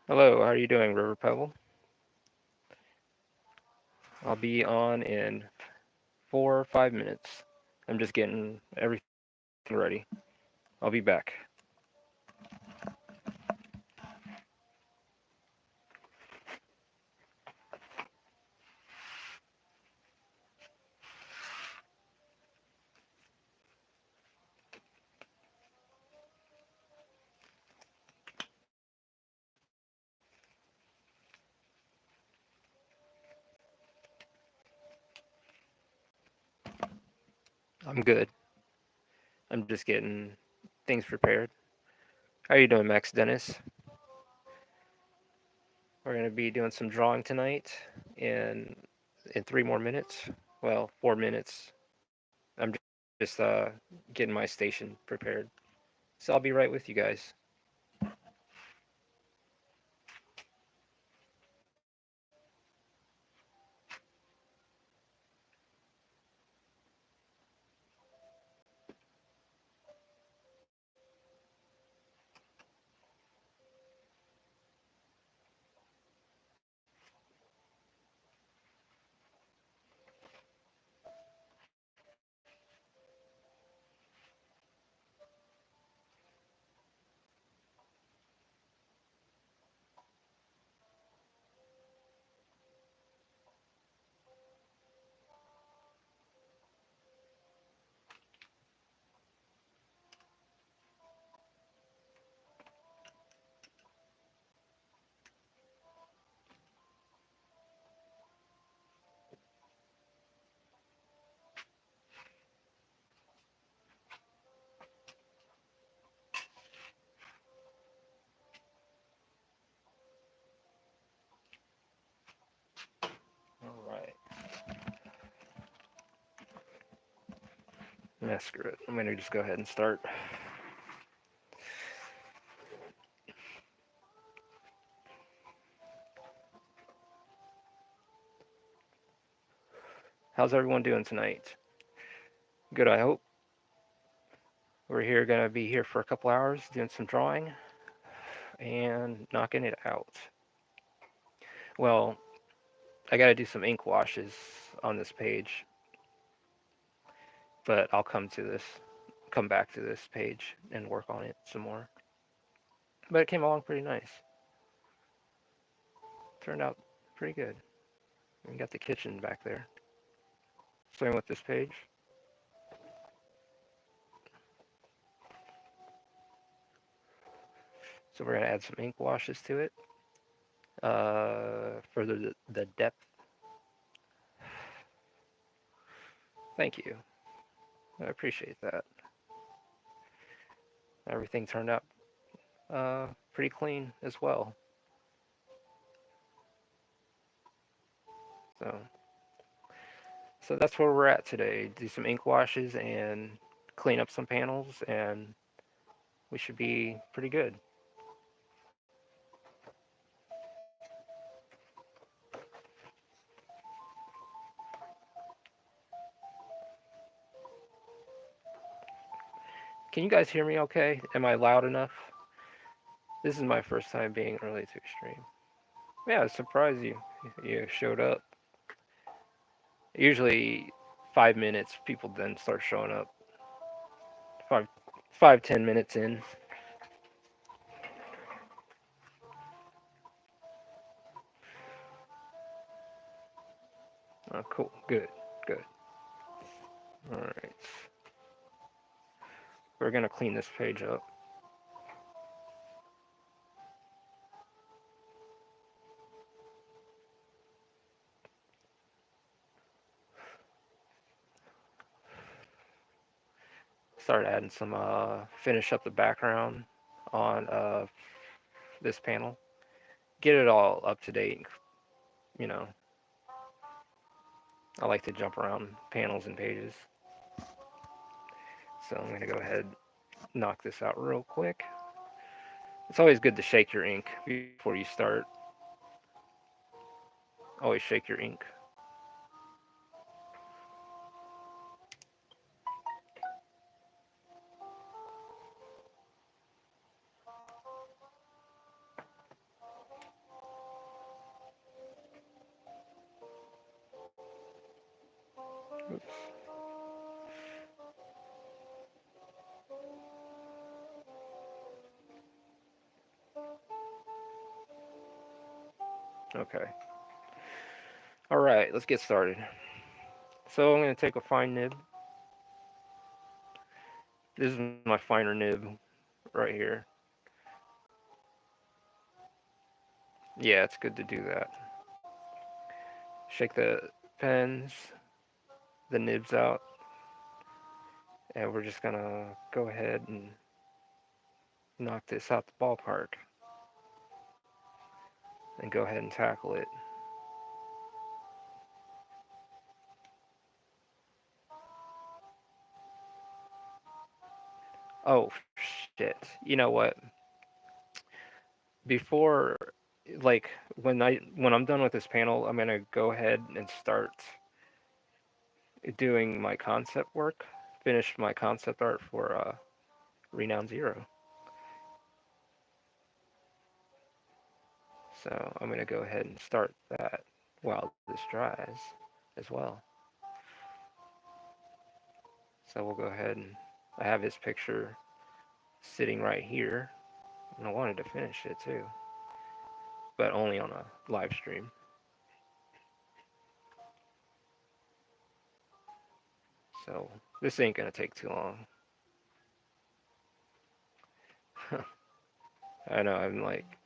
Hello, how are you doing, River Pebble? I'll be on in 4 or 5 minutes. I'm just getting everything ready. I'll be back. I'm good. I'm just getting things prepared. How are you doing, Max Dennis? We're going to be doing some drawing tonight in 3 more minutes. Well, 4 minutes. I'm just getting my station prepared. So I'll be right with you guys. All right. Yeah, screw it. I'm going to just go ahead and start. How's everyone doing tonight? Good, I hope. We're here going to be here for a couple hours doing some drawing and knocking it out. Well, I got to do some ink washes on this page, but I'll come back to this page and work on it some more. But it came along pretty nice. Turned out pretty good. We got the kitchen back there. Starting with this page. So we're going to add some ink washes to it. Further the depth. Thank you. I appreciate that. Everything turned out pretty clean as well. So, so that's where we're at today. Do some ink washes and clean up some panels, and we should be pretty good. Can you guys hear me okay? Am I loud enough? This is my first time being early to stream. Yeah, I was surprised you showed up. Usually 5 minutes, people then start showing up. Five, 5, 10 minutes in. Oh, cool. Good. Good. All right. We're gonna clean this page up. Start adding some finish up the background on this panel. Get it all up to date. You know, I like to jump around panels and pages. So I'm gonna go ahead knock this out real quick. It's always good to shake your ink before you start. Always shake your ink. Okay. All right, let's get started. So I'm going to take a fine nib. This is my finer nib right here. Yeah, it's good to do that. Shake the pens, the nibs out, and we're just going to go ahead and knock this out the ballpark and go ahead and tackle it. Oh, shit. You know what? Before, like, when I'm done with this panel, I'm going to go ahead and start doing my concept work, finish my concept art for Renown Zero. So I'm going to go ahead and start that while this dries as well. So we'll go ahead and I have his picture sitting right here, and I wanted to finish it too, but only on a live stream. So this ain't going to take too long. I know, I'm like,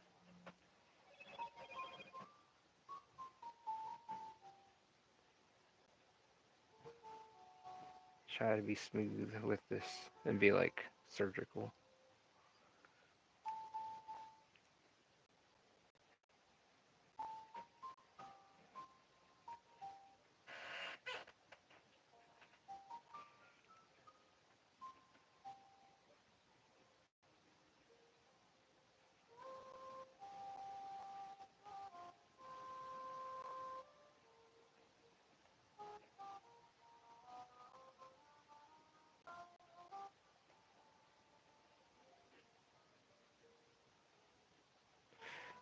try to be smooth with this and be like surgical.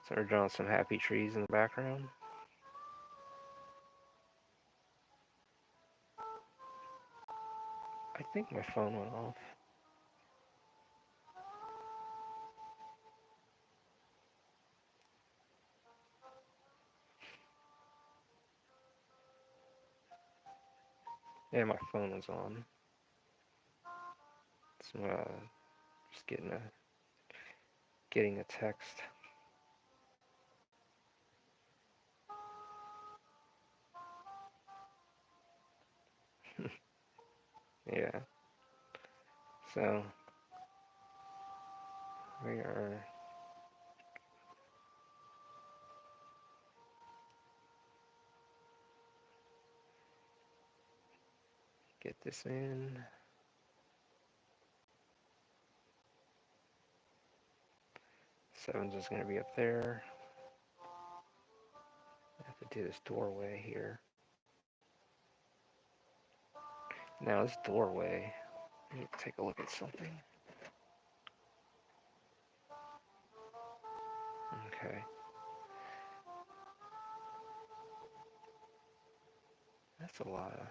So we're drawing some happy trees in the background. I think my phone went off. Yeah, my phone was on. So just getting a text. Yeah. So we are get this in. Seven's is gonna be up there. I have to do this doorway here. Now this doorway. I need to take a look at something. Okay. That's a lot of.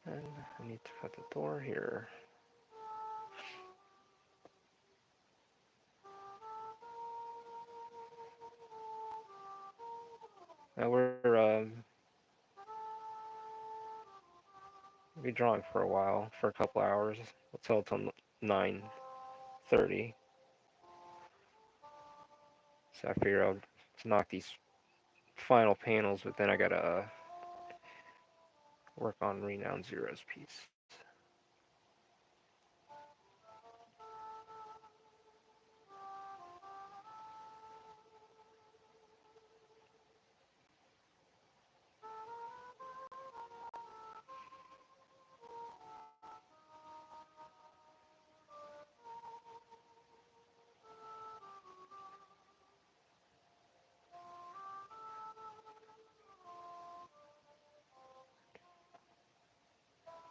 And I need to cut the door here. Now we'll be drawing for a while, for a couple hours. We'll tell till 9:30. So I figure I'll knock these final panels, but then I gotta work on Renown Zero's piece.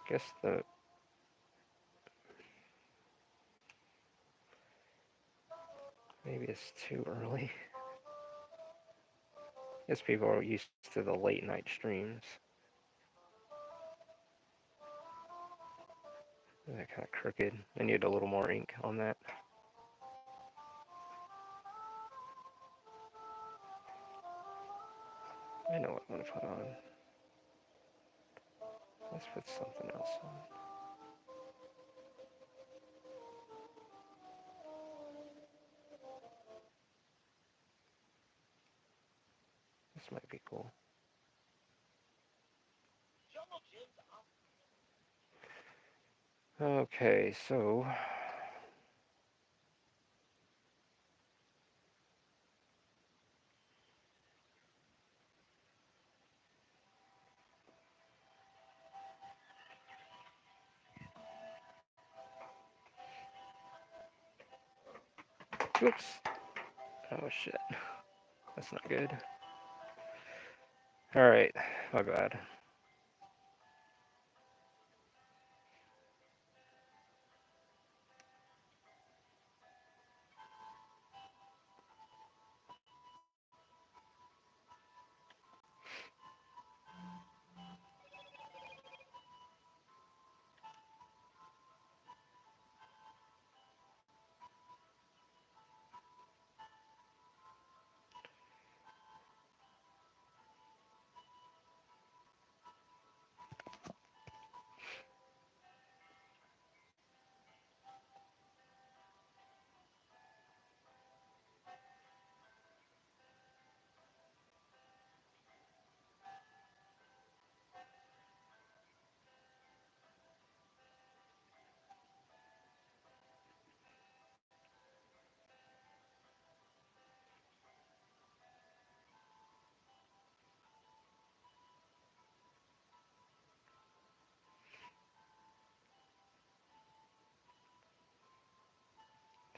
Guess the maybe it's too early. Guess people are used to the late night streams. That kind of crooked. I need a little more ink on that. I know what I'm going to put on. Let's put something else on. This might be cool. Okay, so whoops. Oh shit. That's not good. Alright, my bad.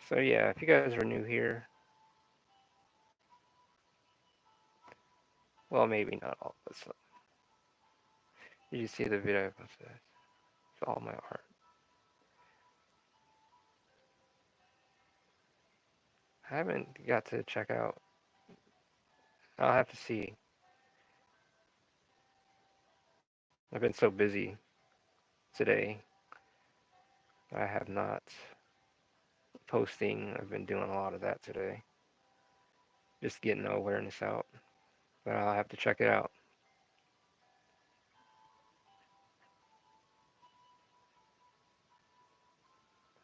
So yeah, if you guys are new here, well, maybe not all, but some. You see the video posted. It's all my art. I haven't got to check out. I'll have to see. I've been so busy today. I have not posting. I've been doing a lot of that today. Just getting the awareness out. But I'll have to check it out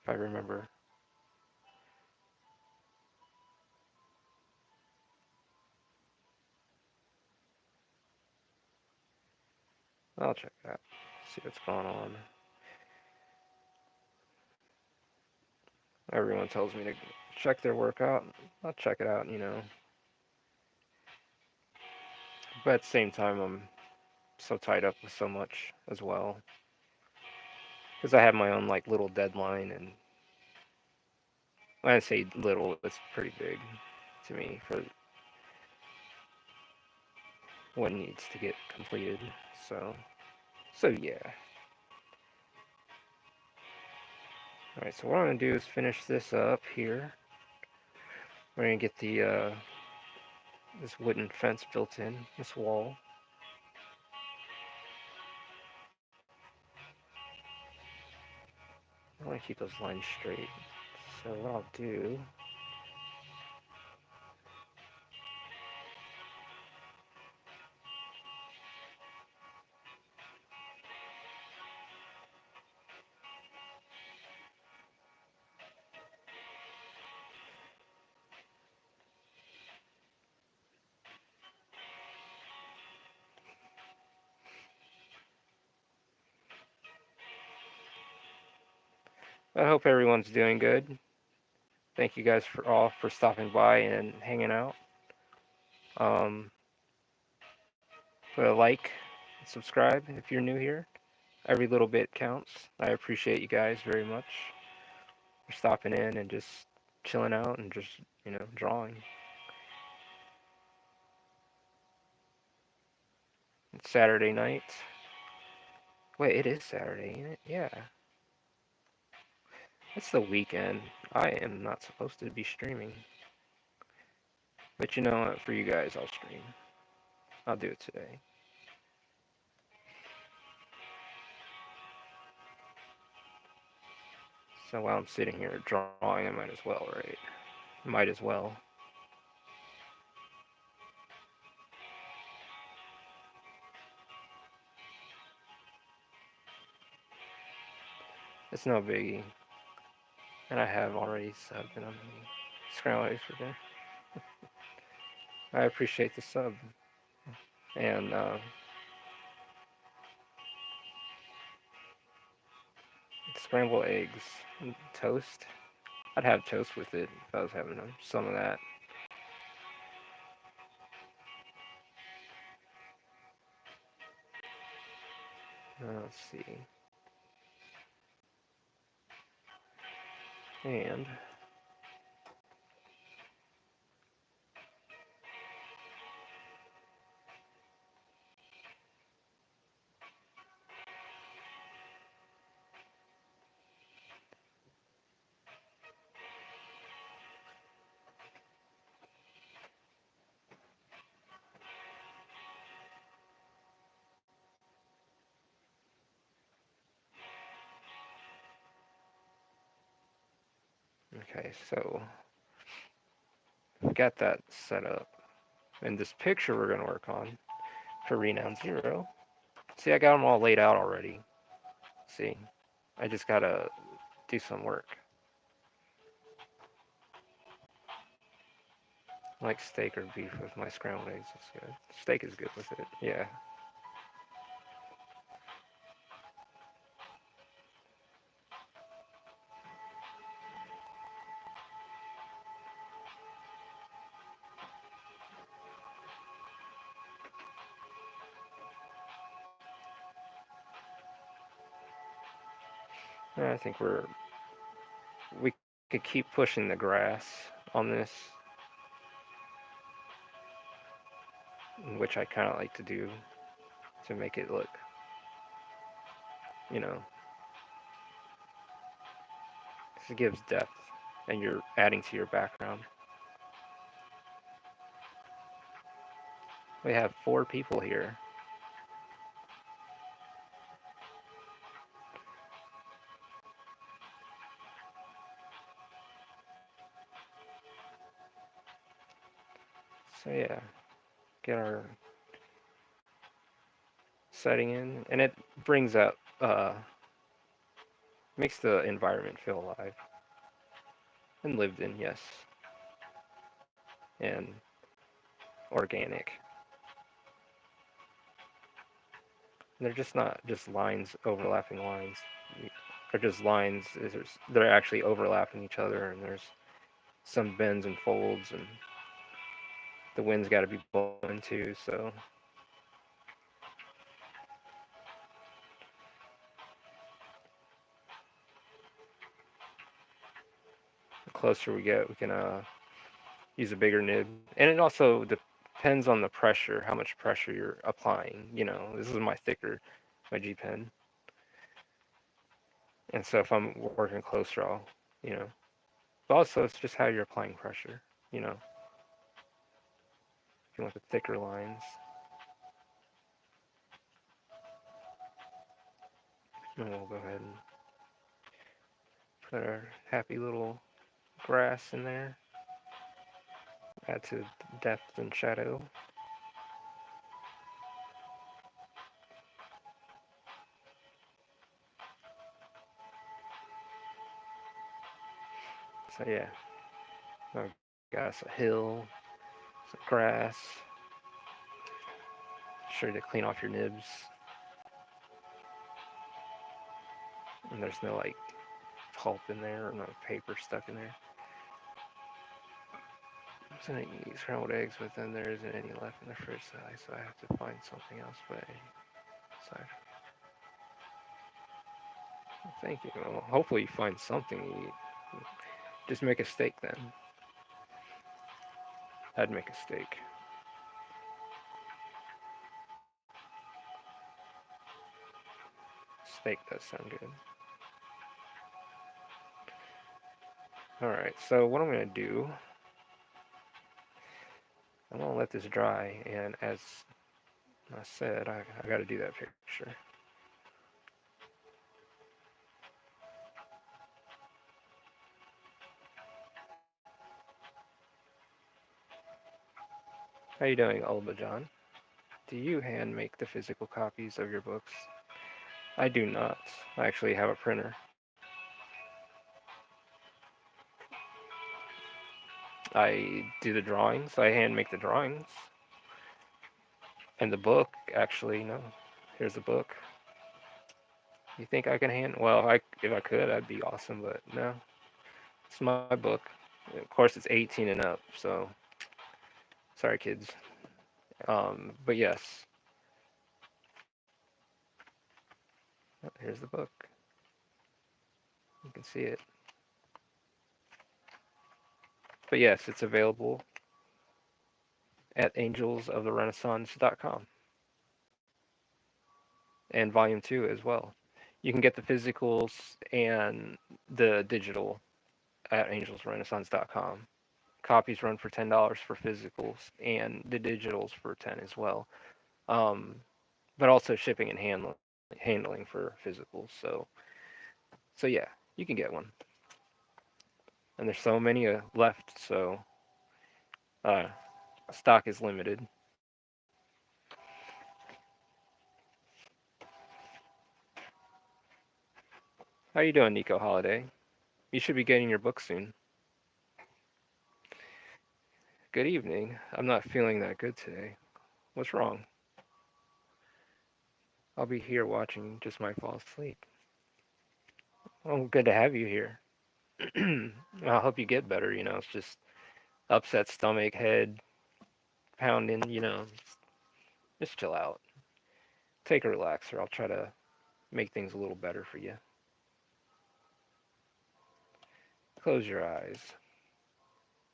if I remember. I'll check it out. See what's going on. Everyone tells me to check their workout. I'll check it out, you know. But at the same time, I'm so tied up with so much as well. Because I have my own like little deadline, and when I say little, it's pretty big to me for what needs to get completed. So, so yeah. All right. So what I'm gonna do is finish this up here. We're gonna get the this wooden fence built in this wall. I want to keep those lines straight. So what I'll do, I hope everyone's doing good. Thank you guys for all for stopping by and hanging out. Um, put a like, subscribe if you're new here. Every little bit counts. I appreciate you guys very much for stopping in and just chilling out and just, drawing. It's Saturday night. Wait, it is Saturday, ain't it? Yeah. It's the weekend. I am not supposed to be streaming. But you know what? For you guys, I'll stream. I'll do it today. So while I'm sitting here drawing, I might as well, right? Might as well. It's no biggie. And I have already subbed and I'm scrambled eggs for dinner. I appreciate the sub. And scrambled eggs and toast. I'd have toast with it if I was having some of that. Let's see. And okay, so we got that set up. And this picture we're gonna work on for Renown Zero. See, I got them all laid out already. See, I just gotta do some work. Like steak or beef with my scrambled eggs. It's good. Steak is good with it. Yeah. I think we could keep pushing the grass on this, which I kind of like to do to make it look, you know, it gives depth, and you're adding to your background. We have 4 people here. So yeah, get our setting in, and it brings up, makes the environment feel alive and lived in, yes, and organic. They're just not just lines, overlapping lines. They're just lines. They're actually overlapping each other, and there's some bends and folds, and the wind's got to be blowing too. So the closer we get, we can use a bigger nib, and it also depends on the pressure, how much pressure you're applying. You know, this is my thicker, my G pen, and so if I'm working closer, I'll, you know. But also, it's just how you're applying pressure. You know, if you want the thicker lines, and we'll go ahead and put our happy little grass in there. Add to depth and shadow. So yeah, I got us a hill, some grass. Sure to clean off your nibs, and there's no like pulp in there or no paper stuck in there. I'm just gonna eat scrambled eggs, but then there isn't any left in the fridge, so I have to find something else. But aside, thank you. Well, hopefully you find something to eat. Just make a steak then. I'd make a steak. Steak does sound good. All right, so what I'm gonna do, I'm gonna let this dry, and as I said, I got to do that picture. How you doing, Alba John? Do you hand make the physical copies of your books? I do not. I actually have a printer. I do the drawings. I hand make the drawings. And the book, actually, no. Here's the book. You think I can hand? Well, if I could, that'd be awesome. But no, it's my book. Of course, it's 18 and up. So sorry, kids. But yes, here's the book. You can see it. But yes, it's available at angelsoftherenaissance.com and volume 2 as well. You can get the physicals and the digital at angelsrenaissance.com. Copies run for $10 for physicals and the digitals for 10 as well. Um, but also shipping and handling for physicals. So yeah, you can get one. And there's so many left, so uh, stock is limited. How you doing, Nico Holiday? You should be getting your book soon. Good evening. I'm not feeling that good today. What's wrong? I'll be here watching, just might fall asleep. Oh, good to have you here. I hope you get better. It's just upset stomach, head pounding. Just chill out. Take a relaxer. I'll try to make things a little better for you. Close your eyes.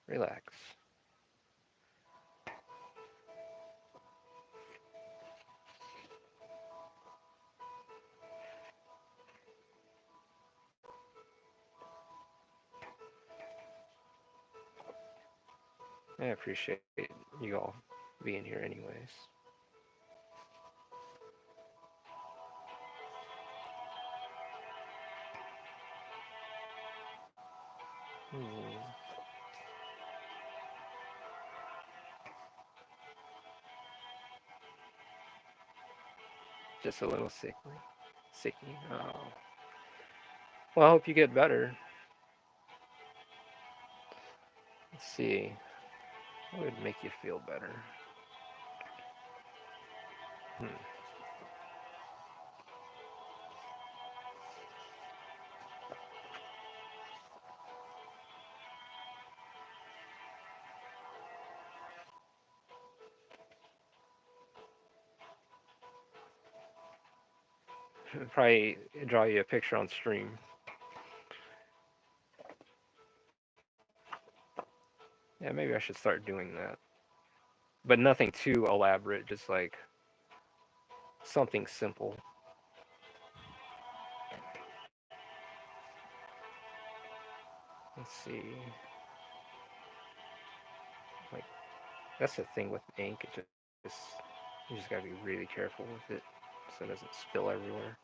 Relax. I appreciate you all being here, anyways. Hmm. Just a little sickly. Sicky. Oh. Well, I hope you get better. Let's see. What would make you feel better? Hmm. Probably draw you a picture on stream. Yeah, maybe I should start doing that. But nothing too elaborate, just like something simple. Let's see. Like, that's the thing with ink. You just gotta be really careful with it so it doesn't spill everywhere.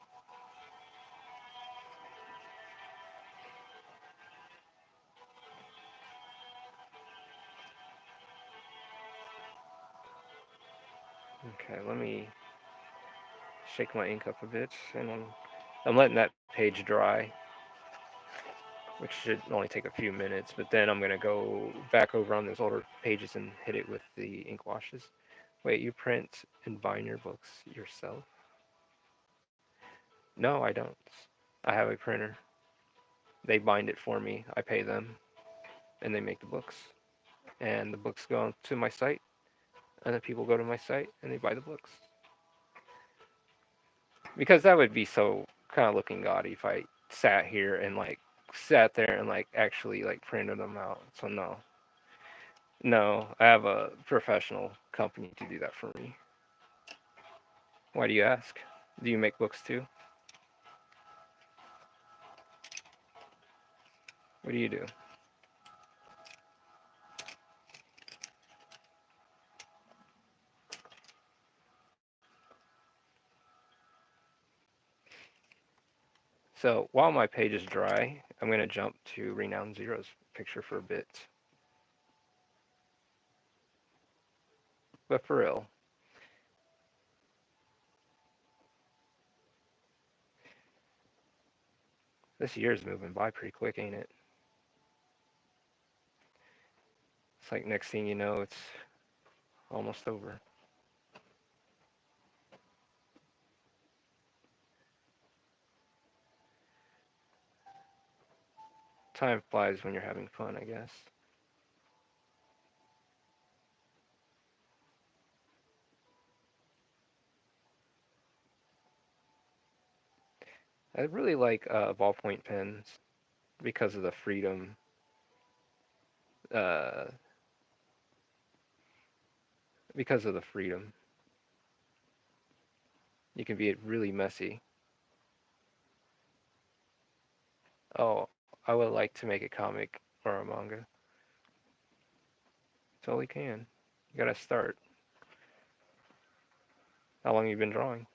Okay, let me shake my ink up a bit, and I'm letting that page dry, which should only take a few minutes. But then I'm gonna go back over on those older pages and hit it with the ink washes. Wait, you print and bind your books yourself? No, I don't. I have a printer. They bind it for me. I pay them, and they make the books. And the books go to my site, and then people go to my site and they buy the books. Because that would be so kind of looking gaudy if I sat here and like sat there and like actually like printed them out. So no, no, I have a professional company to do that for me. Why do you ask? Do you make books too? What do you do? So while my page is dry, I'm going to jump to Renowned Zero's picture for a bit. But for real, this year's moving by pretty quick, ain't it? It's like next thing you know, it's almost over. Time flies when you're having fun, I guess. I really like ballpoint pens because of the freedom. Uh, because of the freedom, you can be really messy. Oh, I would like to make a comic or a manga. Totally can. You gotta start. How long you been drawing?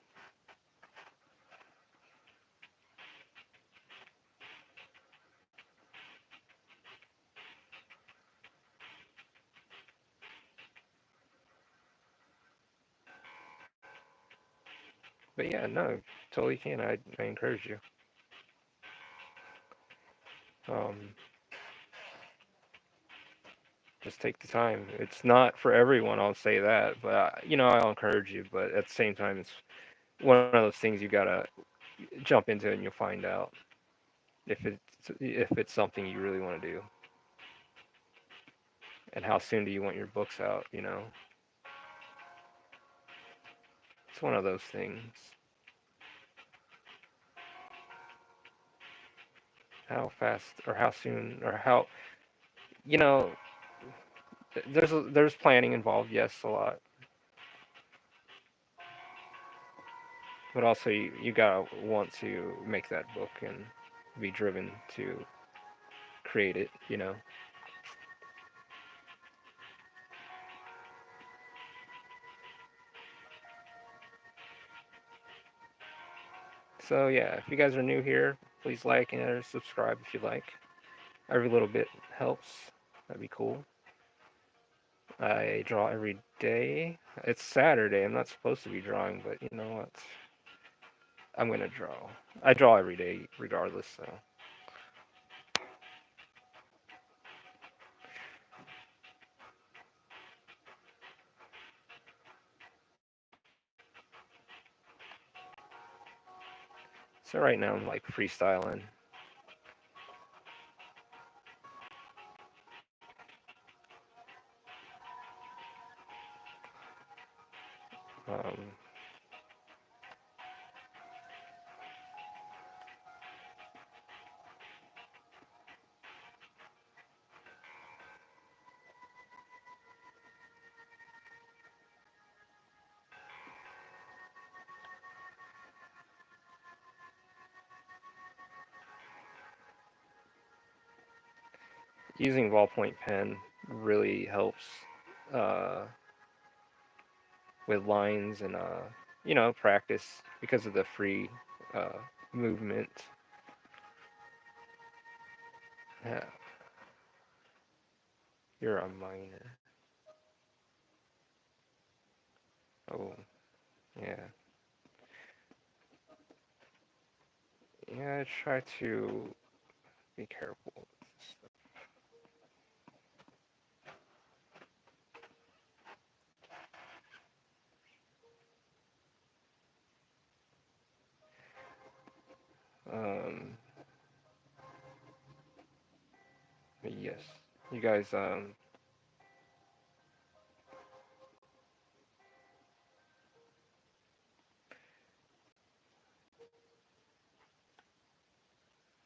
But yeah, no, totally can. I encourage you. Um, just take the time. It's not for everyone, I'll say that, but I'll encourage you. But at the same time, it's one of those things you gotta jump into and you'll find out if it's something you really want to do, and how soon do you want your books out. It's one of those things. How fast or how soon or how you know there's planning involved, yes, a lot, but also you gotta want to make that book and be driven to create it. So yeah, if you guys are new here, please like and subscribe if you like. Every little bit helps. That'd be cool. I draw every day. It's Saturday. I'm not supposed to be drawing, but you know what? I'm gonna draw. I draw every day regardless, so right now I'm like freestyling. Um, Using ballpoint pen really helps uh, with lines and practice because of the free uh, movement. Yeah, you're a minor. Oh, yeah. Yeah, I try to be careful. Um, but yes, you guys.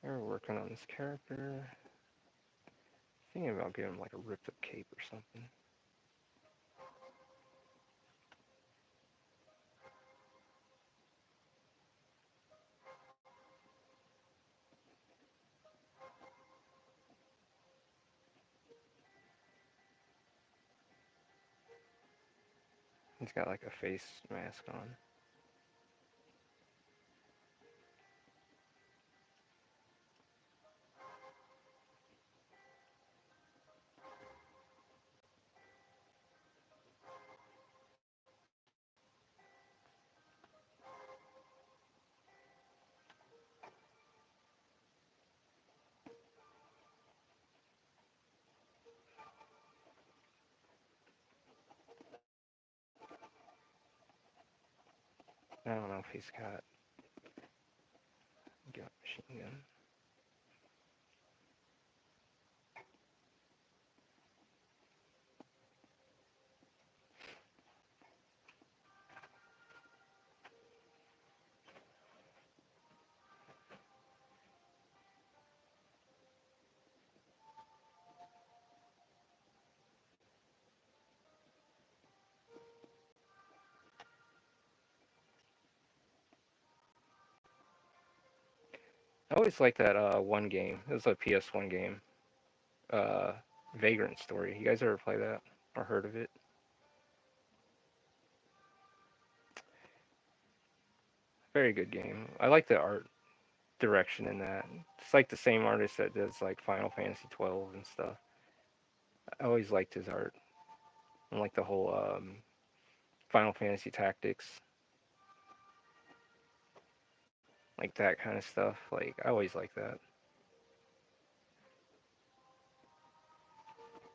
We're working on this character. Thinking about giving him like a ripped up cape or something. He's got like a face mask on. I don't know if he's got machine gun. I always liked that one game. It was a PS1 game. Uh, Vagrant Story. You guys ever play that or heard of it? Very good game. I like the art direction in that. It's like the same artist that does like Final Fantasy 12 and stuff. I always liked his art and like the whole Final Fantasy Tactics, like that kind of stuff. Like I always like that.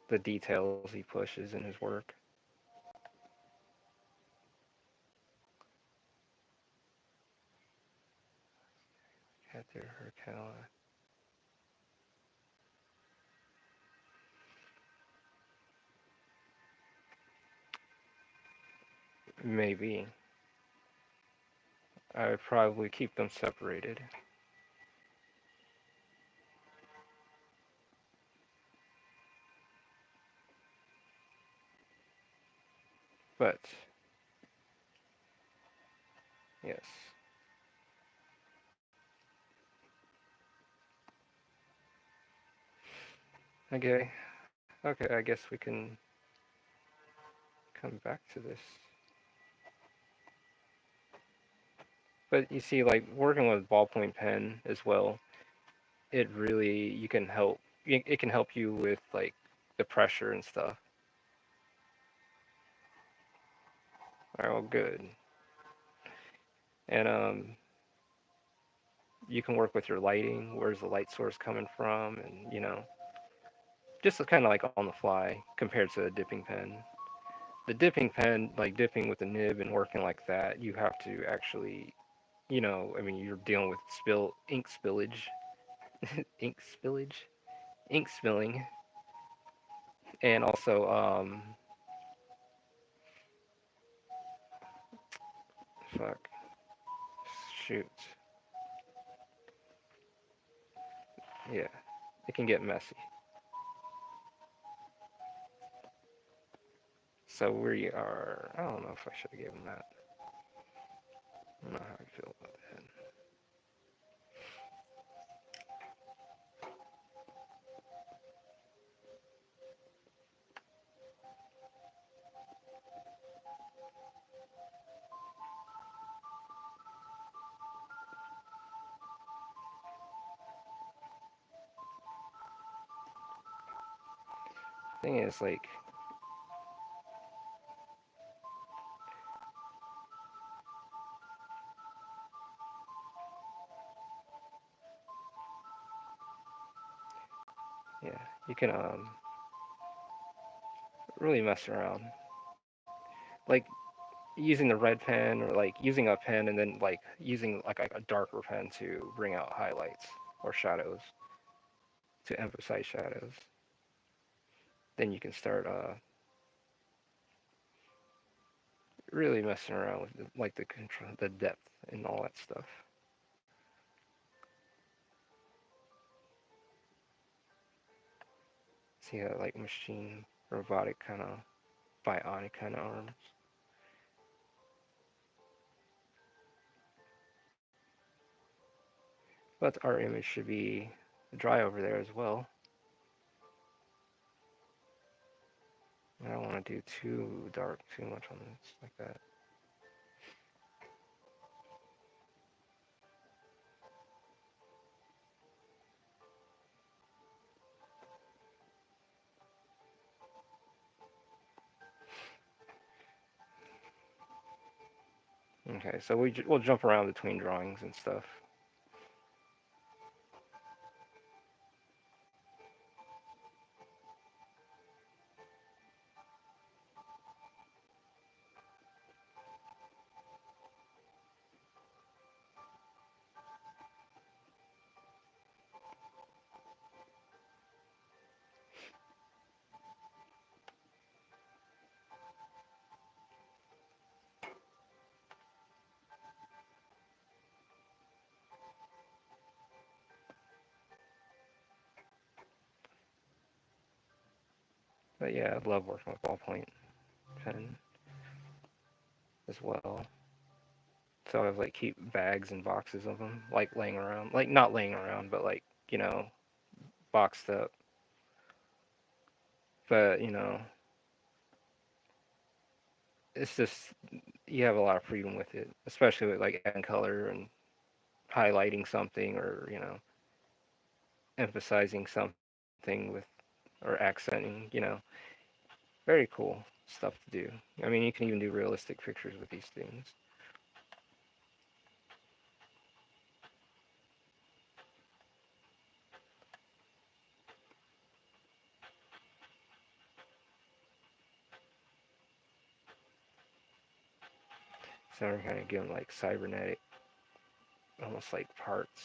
The details he pushes in his work. Cather Hercala. Maybe. I would probably keep them separated. But yes. Okay. Okay, I guess we can come back to this. But you see, like working with ballpoint pen as well, it really you can help. It can help you with like the pressure and stuff. All right, well, good. And you can work with your lighting. Where's the light source coming from? And just kind of like on the fly compared to a dipping pen. The dipping pen, like dipping with the nib and working like that, you have to actually, I mean, you're dealing with ink spillage, ink spillage, ink spilling, and also, fuck, shoot, yeah, it can get messy. So we are. I don't know if I should have given that. I don't know how I feel about that. Thing is, like, yeah, you can really mess around, like using the red pen or like using a pen and then like using like a darker pen to bring out highlights or shadows to emphasize shadows. Then you can start really messing around with like the control, the depth, and all that stuff. See that like machine, robotic kind of, bionic kind of arms. But our image should be dry over there as well. I don't want to do too dark, too much on this like that. Okay, so we'll jump around between drawings and stuff. But yeah, I love working with ballpoint pen as well. So I have like keep bags and boxes of them, like laying around, like not laying around, but like boxed up. But it's just you have a lot of freedom with it, especially with like adding color and highlighting something or emphasizing something with or accenting. Very cool stuff to do. I mean, you can even do realistic pictures with these things. So we're kind of giving like cybernetic, almost like parts.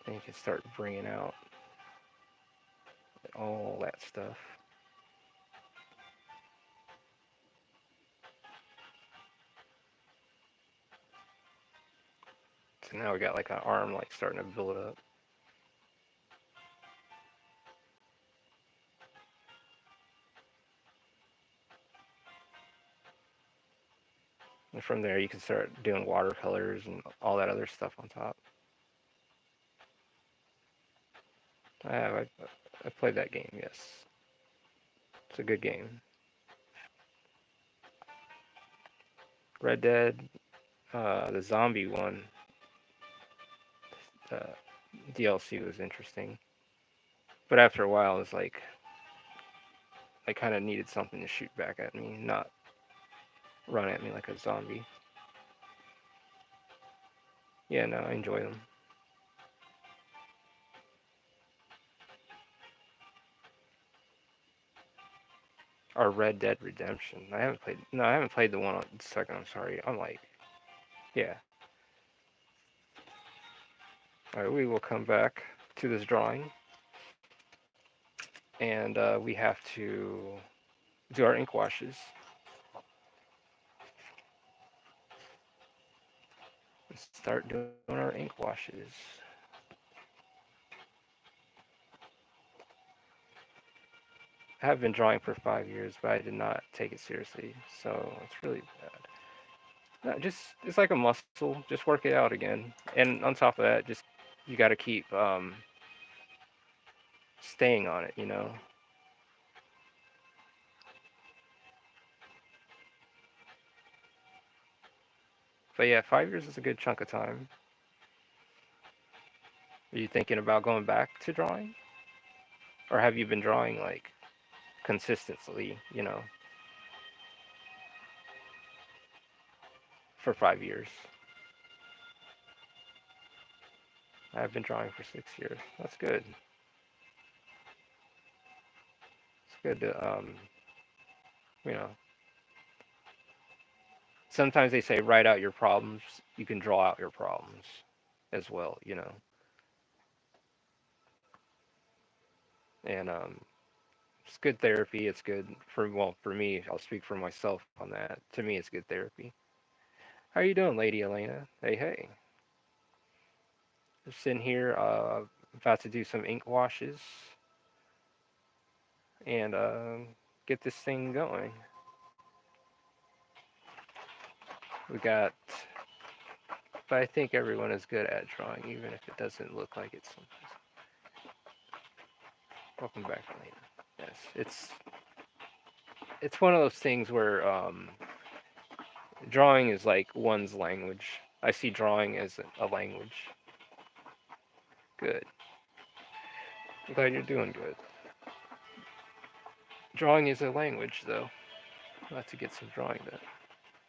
Then you can start bringing out all that stuff. So now we got like an arm like starting to build up. And from there, you can start doing watercolors and all that other stuff on top. I have. I played that game. Yes, it's a good game. Red Dead, the zombie one, uh, DLC was interesting, but after a while, it's like I kind of needed something to shoot back at me, not run at me like a zombie. Yeah, no, I enjoy them. Or Red Dead Redemption. I haven't played. No, I haven't played the one on the second. I'm sorry. I'm like, yeah. All right, we will come back to this drawing, and we have to do our ink washes. Start doing our ink washes. I have been drawing for 5 years, but I did not take it seriously, so it's really bad. No, just it's like a muscle. Just work it out again, and on top of that, just you got to keep staying on it. But yeah, 5 years is a good chunk of time. Are you thinking about going back to drawing, or have you been drawing like consistently? For 5 years. I've been drawing for 6 years. That's good. It's good to you know. Sometimes they say write out your problems. You can draw out your problems as well. And it's good therapy. It's good for me. I'll speak for myself on that. To me, it's good therapy. How are you doing, Lady Elena? Hey, hey. Just sitting here, about to do some ink washes and get this thing going. We got, but I think everyone is good at drawing, even if it doesn't look like it sometimes. Welcome back, Elena. Yes, it's one of those things where drawing is like one's language. I see drawing as a language. Good. I'm glad you're doing good. Drawing is a language, though. I'll have to get some drawing done.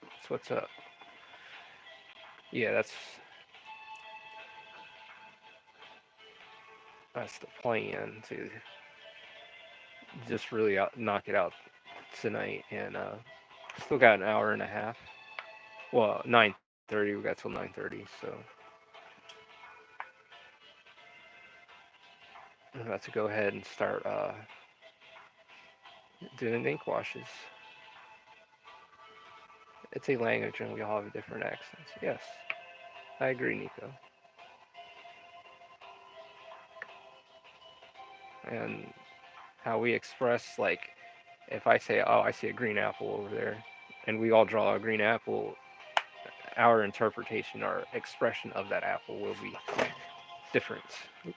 That's what's up. Yeah, that's the plan to just really knock it out tonight, and still got an hour and a half. Well, 9:30. We got till 9:30, so I'm about to go ahead and start doing ink washes. It's a language and we all have different accents. Yes, I agree, Nico. And how we express, like, if I say, oh, I see a green apple over there, and we all draw a green apple, our interpretation, our expression of that apple will be different. Oops.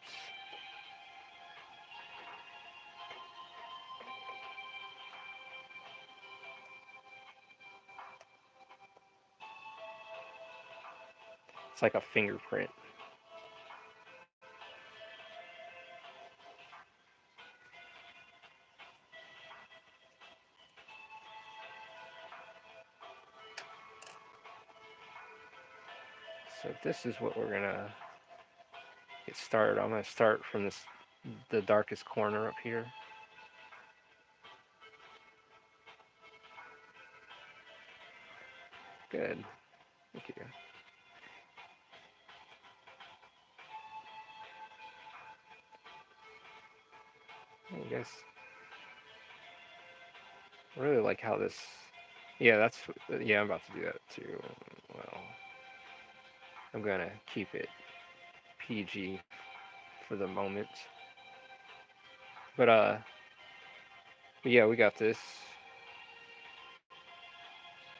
It's like a fingerprint. So this is what we're gonna get started. I'm gonna start from the darkest corner up here. Good. Thank you. I guess I really like how this. Yeah, that's. Yeah, I'm about to do that too. Well, I'm gonna keep it PG for the moment. But yeah, we got this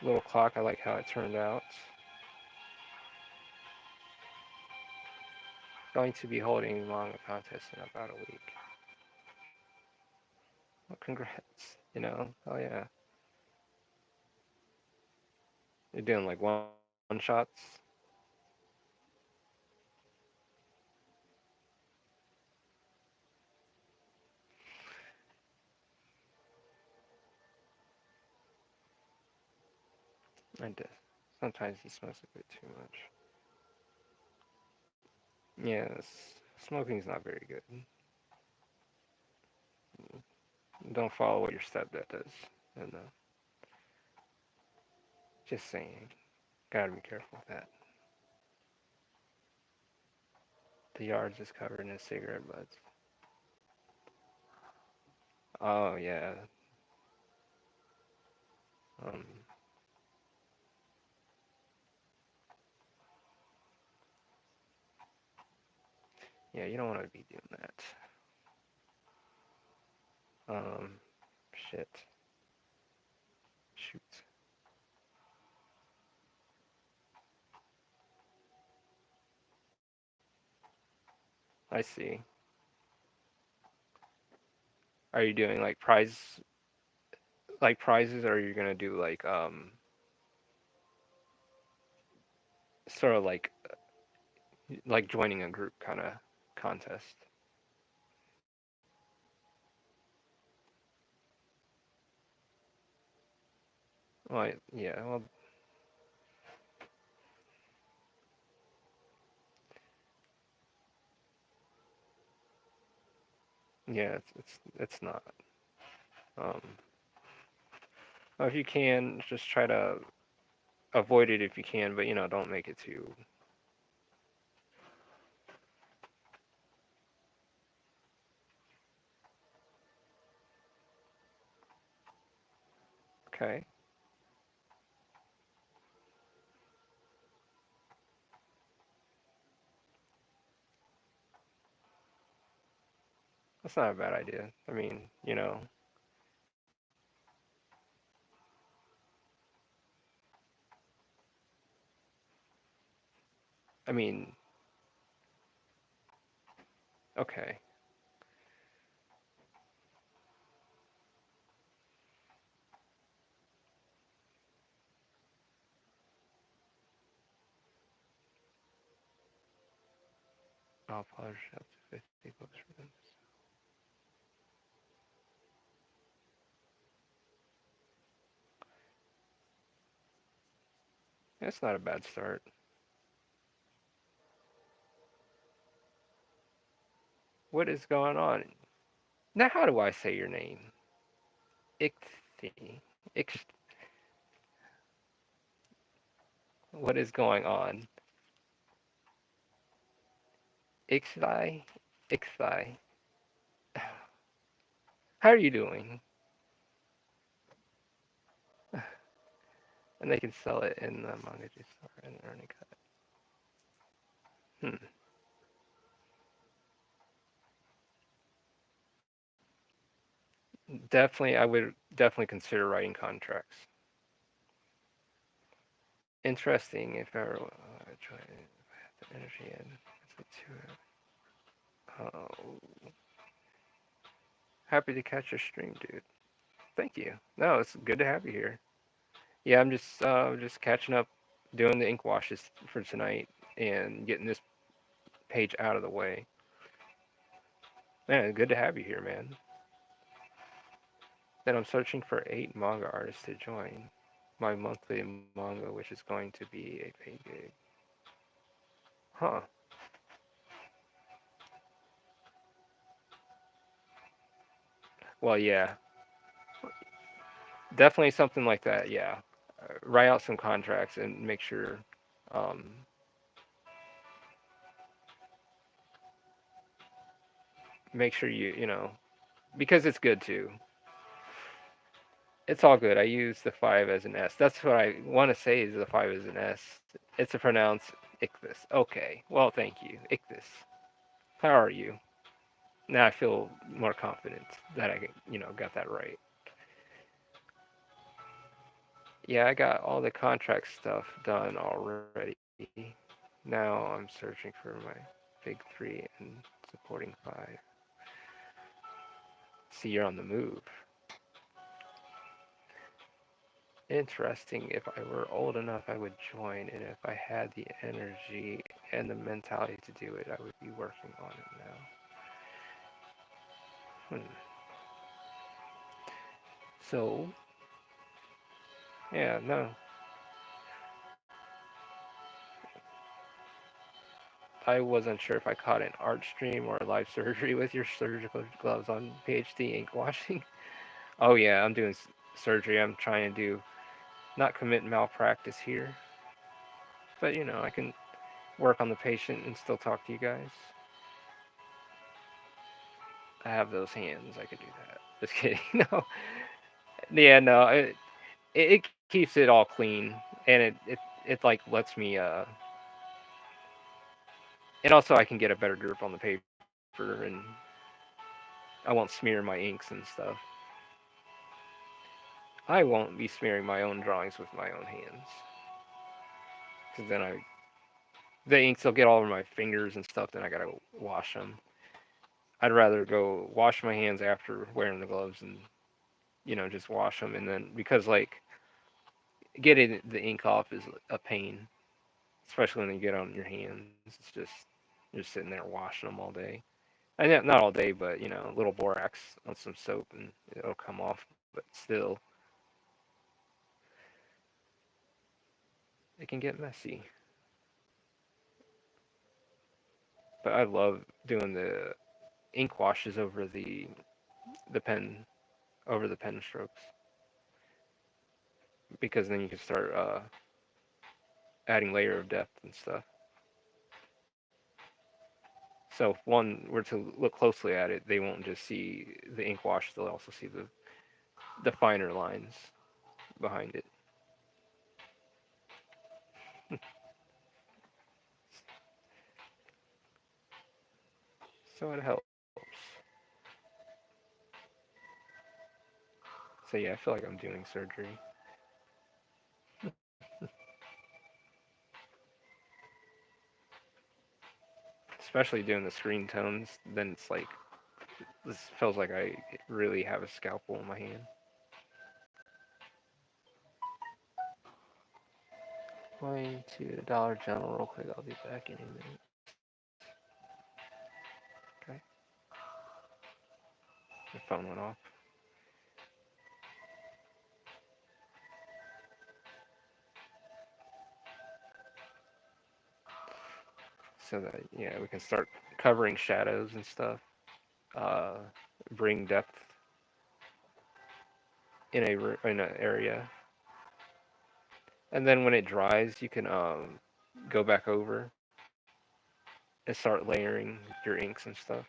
little clock. I like how it turned out. Going to be holding a manga contest in about a week. Well, congrats. Oh yeah. You're doing like one shots. I did. Sometimes he smokes a bit too much. Yes, smoking's not very good. Don't follow what your stepdad does. And just saying, gotta be careful with that. The yard's just covered in his cigarette butts. Oh yeah. Um. Yeah, you don't want to be doing that. Um. Shit. Shoot. I see. Are you doing like prizes, or are you gonna do sort of like joining a group kind of contest? Well, yeah. Well, yeah. It's not. Um. Well, if you can, just try to avoid it if you can, but don't make it too. Okay. That's not a bad idea. I mean, okay. I'll polish up to 50 books for them. That's not a bad start. What is going on? Now, how do I say your name? Ixthi. Ix. What is going on? Ixthi? Ixthi. How are you doing? And they can sell it in the manga store and earn a cut. Hmm. Definitely, I would definitely consider writing contracts. Interesting if I were try the energy in. Oh, happy to catch your stream, dude. Thank you. No, it's good to have you here. Yeah, I'm just catching up, doing the ink washes for tonight, and getting this page out of the way. Man, good to have you here, man. Then I'm searching for 8 manga artists to join my monthly manga, which is going to be a paid gig. Huh. Well, yeah, definitely something like that. Yeah, write out some contracts and um, make sure you because it's good too. It's all good. I use the five as an S. That's what I want to say is the five as an S. It's a pronounce Ichthus. Okay. Well, thank you, Ichthus. How are you? Now I feel more confident that I got that right. Yeah, I got all the contract stuff done already. Now I'm searching for my big three and supporting five. See, you're on the move. Interesting. If I were old enough, I would join, and if I had the energy and the mentality to do it, I would be working on it now. Hmm. So, yeah, no, I wasn't sure if I caught an art stream or live surgery with your surgical gloves on PhD ink washing. Oh yeah, I'm doing surgery. I'm trying to do not commit malpractice here, but I can work on the patient and still talk to you guys. I have those hands. I could do that. Just kidding. No. Yeah, no. It keeps it all clean, and it like lets me and also I can get a better grip on the paper, and I won't smear my inks and stuff. I won't be smearing my own drawings with my own hands, because then the inks will get all over my fingers and stuff. Then I gotta wash them. I'd rather go wash my hands after wearing the gloves and just wash them, and then because like getting the ink off is a pain, especially when you get on your hands. It's just you're just sitting there washing them all day. And not all day, but a little borax on some soap and it'll come off. But still, it can get messy. But I love doing the ink washes over the pen over the pen strokes because then you can start adding layer of depth and stuff. So if one were to look closely at it, they won't just see the ink wash; they'll also see the finer lines behind it. So it helps. So yeah, I feel like I'm doing surgery, especially doing the screen tones. Then it's like this feels like I really have a scalpel in my hand. Going to Dollar General real quick. I'll be back in a minute. Okay, the phone went off. So that yeah, we can start covering shadows and stuff. Uh, bring depth in an area, and then when it dries, you can go back over and start layering your inks and stuff.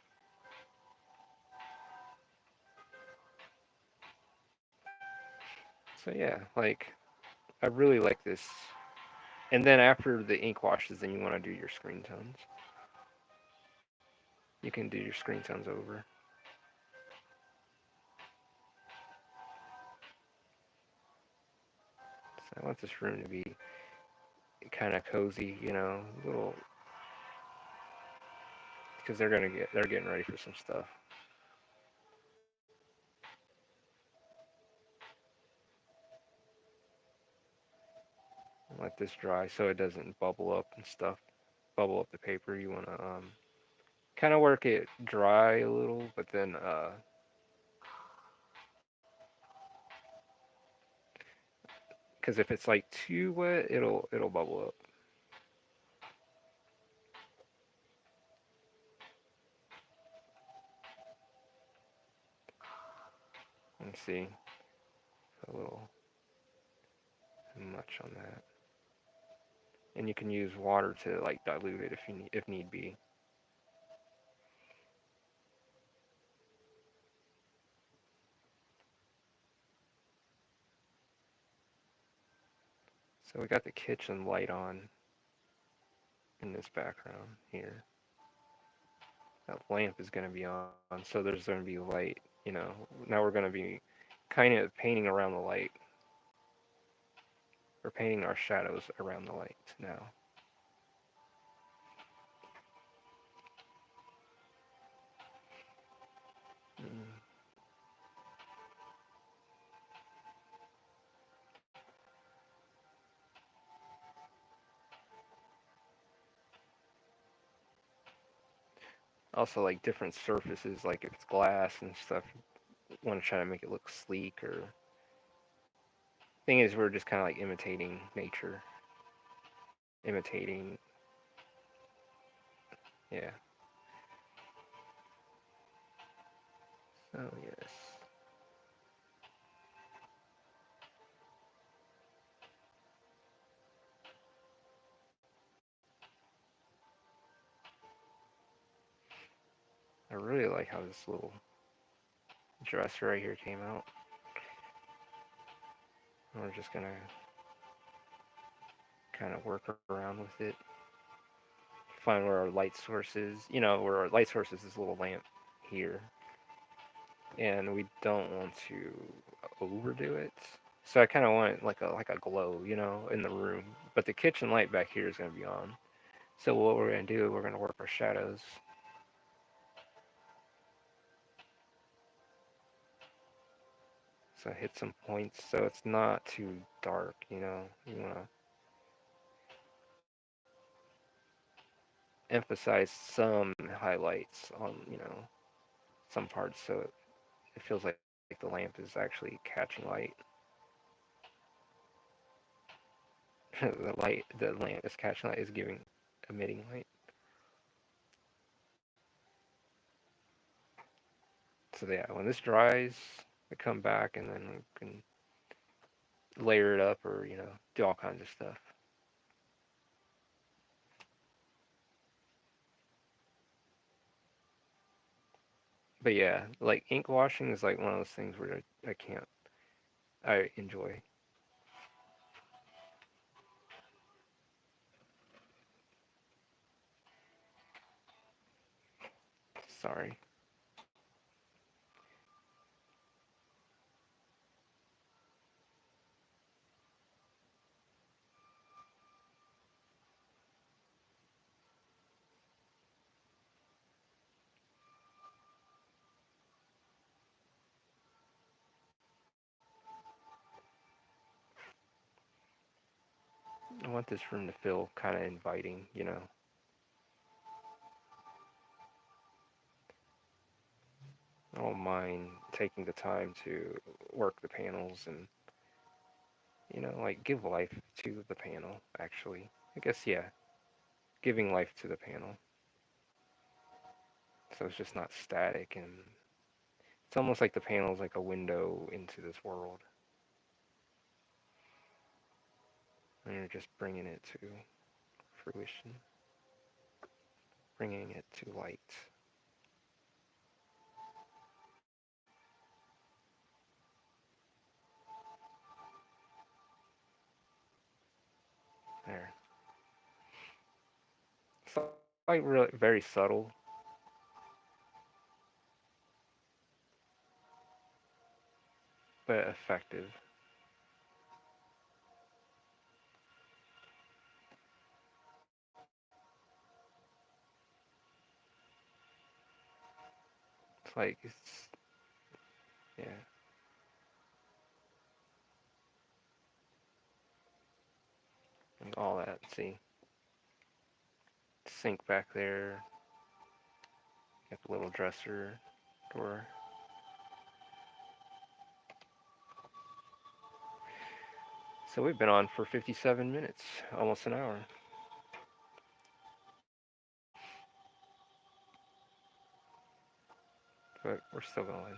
So yeah, like I really like this. And then after the ink washes, then you want to do your screen tones. You can do your screen tones over. So I want this room to be kind of cozy, little because they're getting ready for some stuff. Let this dry so it doesn't bubble up and stuff. Bubble up the paper. You want to kind of work it dry a little, but then because if it's like too wet, it'll bubble up. Let's see, a little much on that, and you can use water to like dilute it if need be. So we got the kitchen light on in this background here. That lamp is going to be on, so there's going to be light. Now we're going to be kind of painting around the light. We're painting our shadows around the light now. Mm. Also, like different surfaces, like if it's glass and stuff, you want to try to make it look sleek. Or thing is, we're just kind of like imitating nature, imitating, yeah. So yes, I really like how this little dresser right here came out. We're just gonna kind of work around with it. Find where our light source is. Where our light source is this little lamp here, and we don't want to overdo it. So I kind of want like a glow, in the room. But the kitchen light back here is going to be on. So what we're going to do, we're going to work our shadows. So hit some points so it's not too dark. You want to emphasize some highlights on, some parts so it feels like the lamp is actually catching light. The lamp is catching light, is emitting light. So yeah, when this dries, we come back and then we can layer it up or do all kinds of stuff. But yeah, like ink washing is like one of those things where I can't. I enjoy. Sorry. I want this room to feel kind of inviting. I don't mind taking the time to work the panels and like give life to the panel. Actually, I guess yeah, giving life to the panel. So it's just not static, and it's almost like the panel is like a window into this world, and you're just bringing it to fruition, bringing it to light. There. It's like really very subtle, but effective. It's yeah, and all that. See, sink back there. Got the little dresser door. So we've been on for 57 minutes, almost an hour, but we're still going.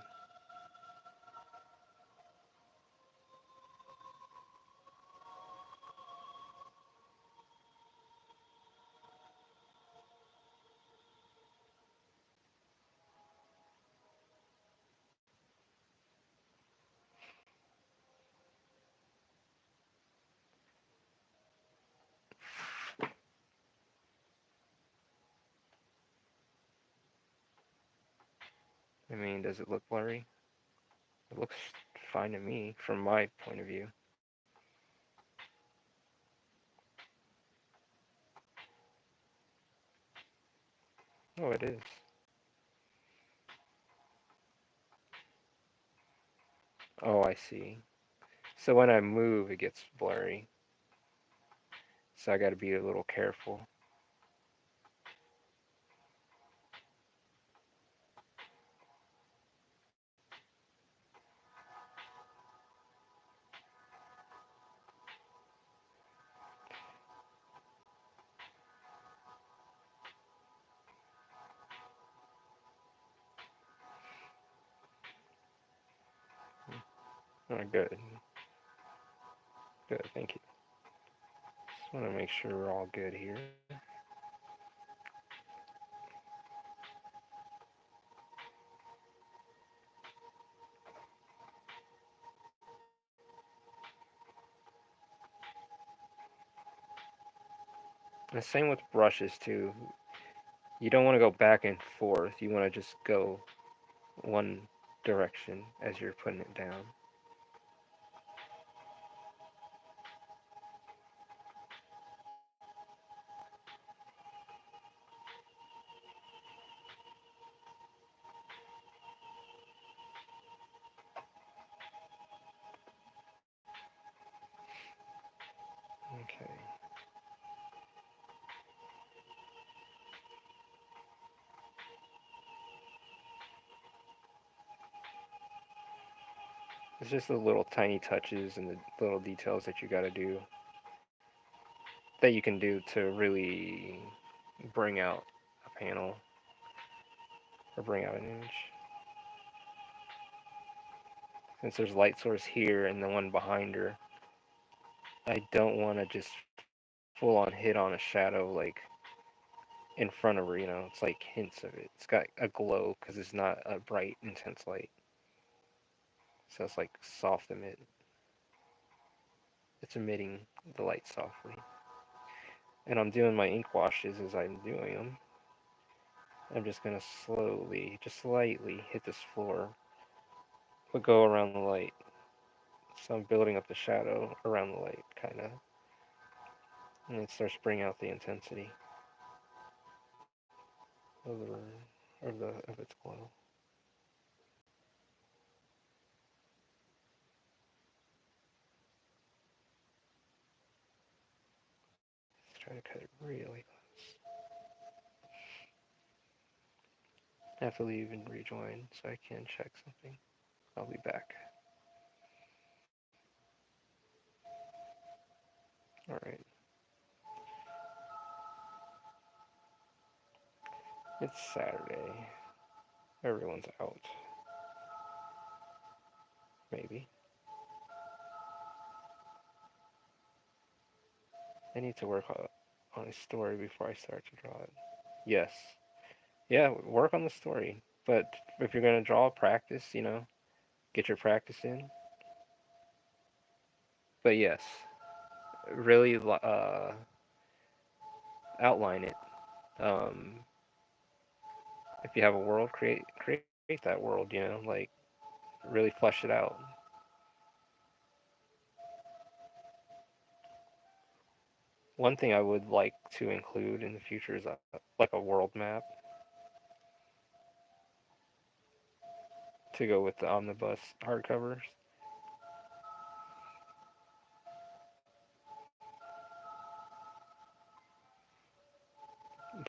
I mean, does it look blurry? It looks fine to me from my point of view. Oh, it is. Oh, I see. So when I move, it gets blurry. So I got to be a little careful. Oh, good. Good. Thank you. Just want to make sure we're all good here. And the same with brushes too. You don't want to go back and forth. You want to just go one direction as you're putting it down. Okay. It's just the little tiny touches and the little details that you got to do that you can do to really bring out a panel or bring out an image. Since there's light source here and the one behind her, I don't want to just full on hit on a shadow like in front of her, it's like hints of it. It's got a glow because it's not a bright, intense light. So it's like soft emit. It's emitting the light softly. And I'm doing my ink washes as I'm doing them. I'm just going to slowly, just slightly hit this floor, but go around the light. So I'm building up the shadow around the light, kind of. And it starts bringing out the intensity of of its glow. Let's try to cut it really. I have to leave and rejoin so I can check something. I'll be back. All right. It's Saturday. Everyone's out. Maybe. I need to work on a story before I start to draw it. Yes. Yeah, work on the story. But if you're going to draw, practice, get your practice in. But yes, really outline it. Um, if you have a world, create that world. Like really flesh it out. One thing I would like to include in the future is like a world map to go with the omnibus hardcovers,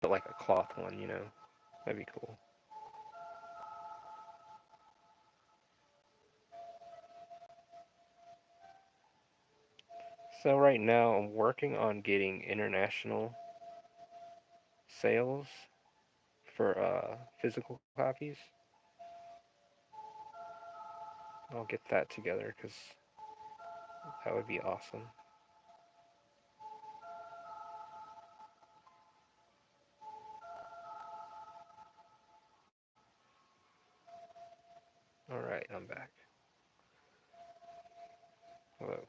but like a cloth one, that'd be cool. So right now I'm working on getting international sales for physical copies. I'll get that together because that would be awesome. All right, I'm back. Hello.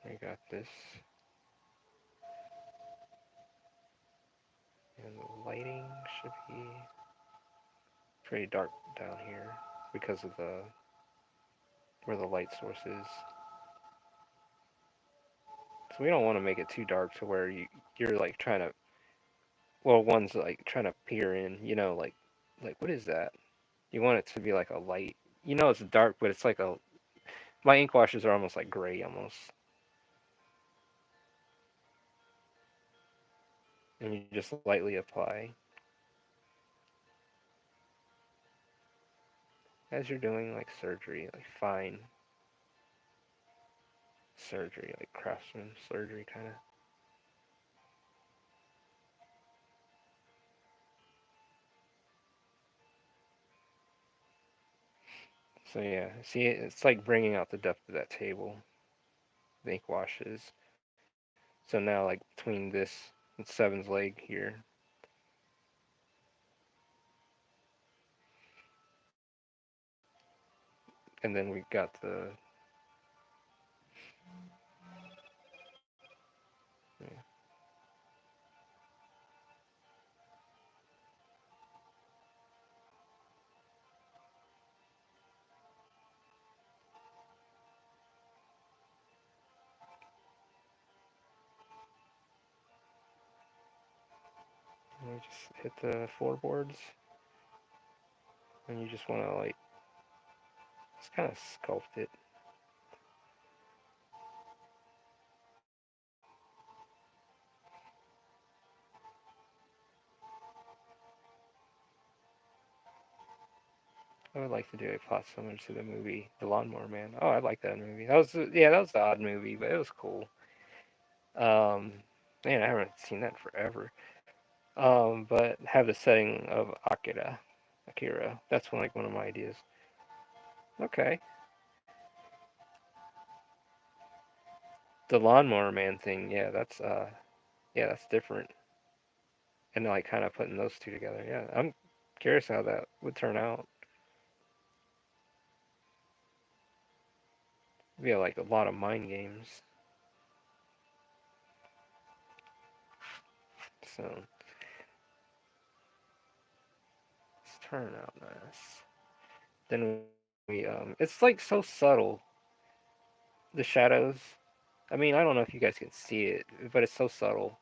I got this, and the lighting should be pretty dark down here because of the where the light source is. So we don't want to make it too dark to where you're like trying to one's like trying to peer in, like what is that? You want it to be like a light. It's dark, but it's like a my ink washes are almost like gray almost, and you just lightly apply as you're doing like surgery, like fine surgery, like craftsman surgery kind of. So yeah, see, it's like bringing out the depth of that table, the ink washes. So now, like between this and Seven's leg here, and then we got the yeah, we just hit the floorboards, and you just want to like just kind of sculpt it. I would like to do a plot similar to the movie The Lawnmower Man. Oh, I like that movie. That was the odd movie, but it was cool. Um, Man, I haven't seen that forever. But have the setting of Akira. Akira. That's one of my ideas. Okay. The Lawnmower Man thing, yeah, that's different. And like kind of putting those two together. Yeah, I'm curious how that would turn out. Be like a lot of mind games. So it's turning out nice. Then it's like so subtle. The shadows. I mean, I don't know if you guys can see it, but it's so subtle.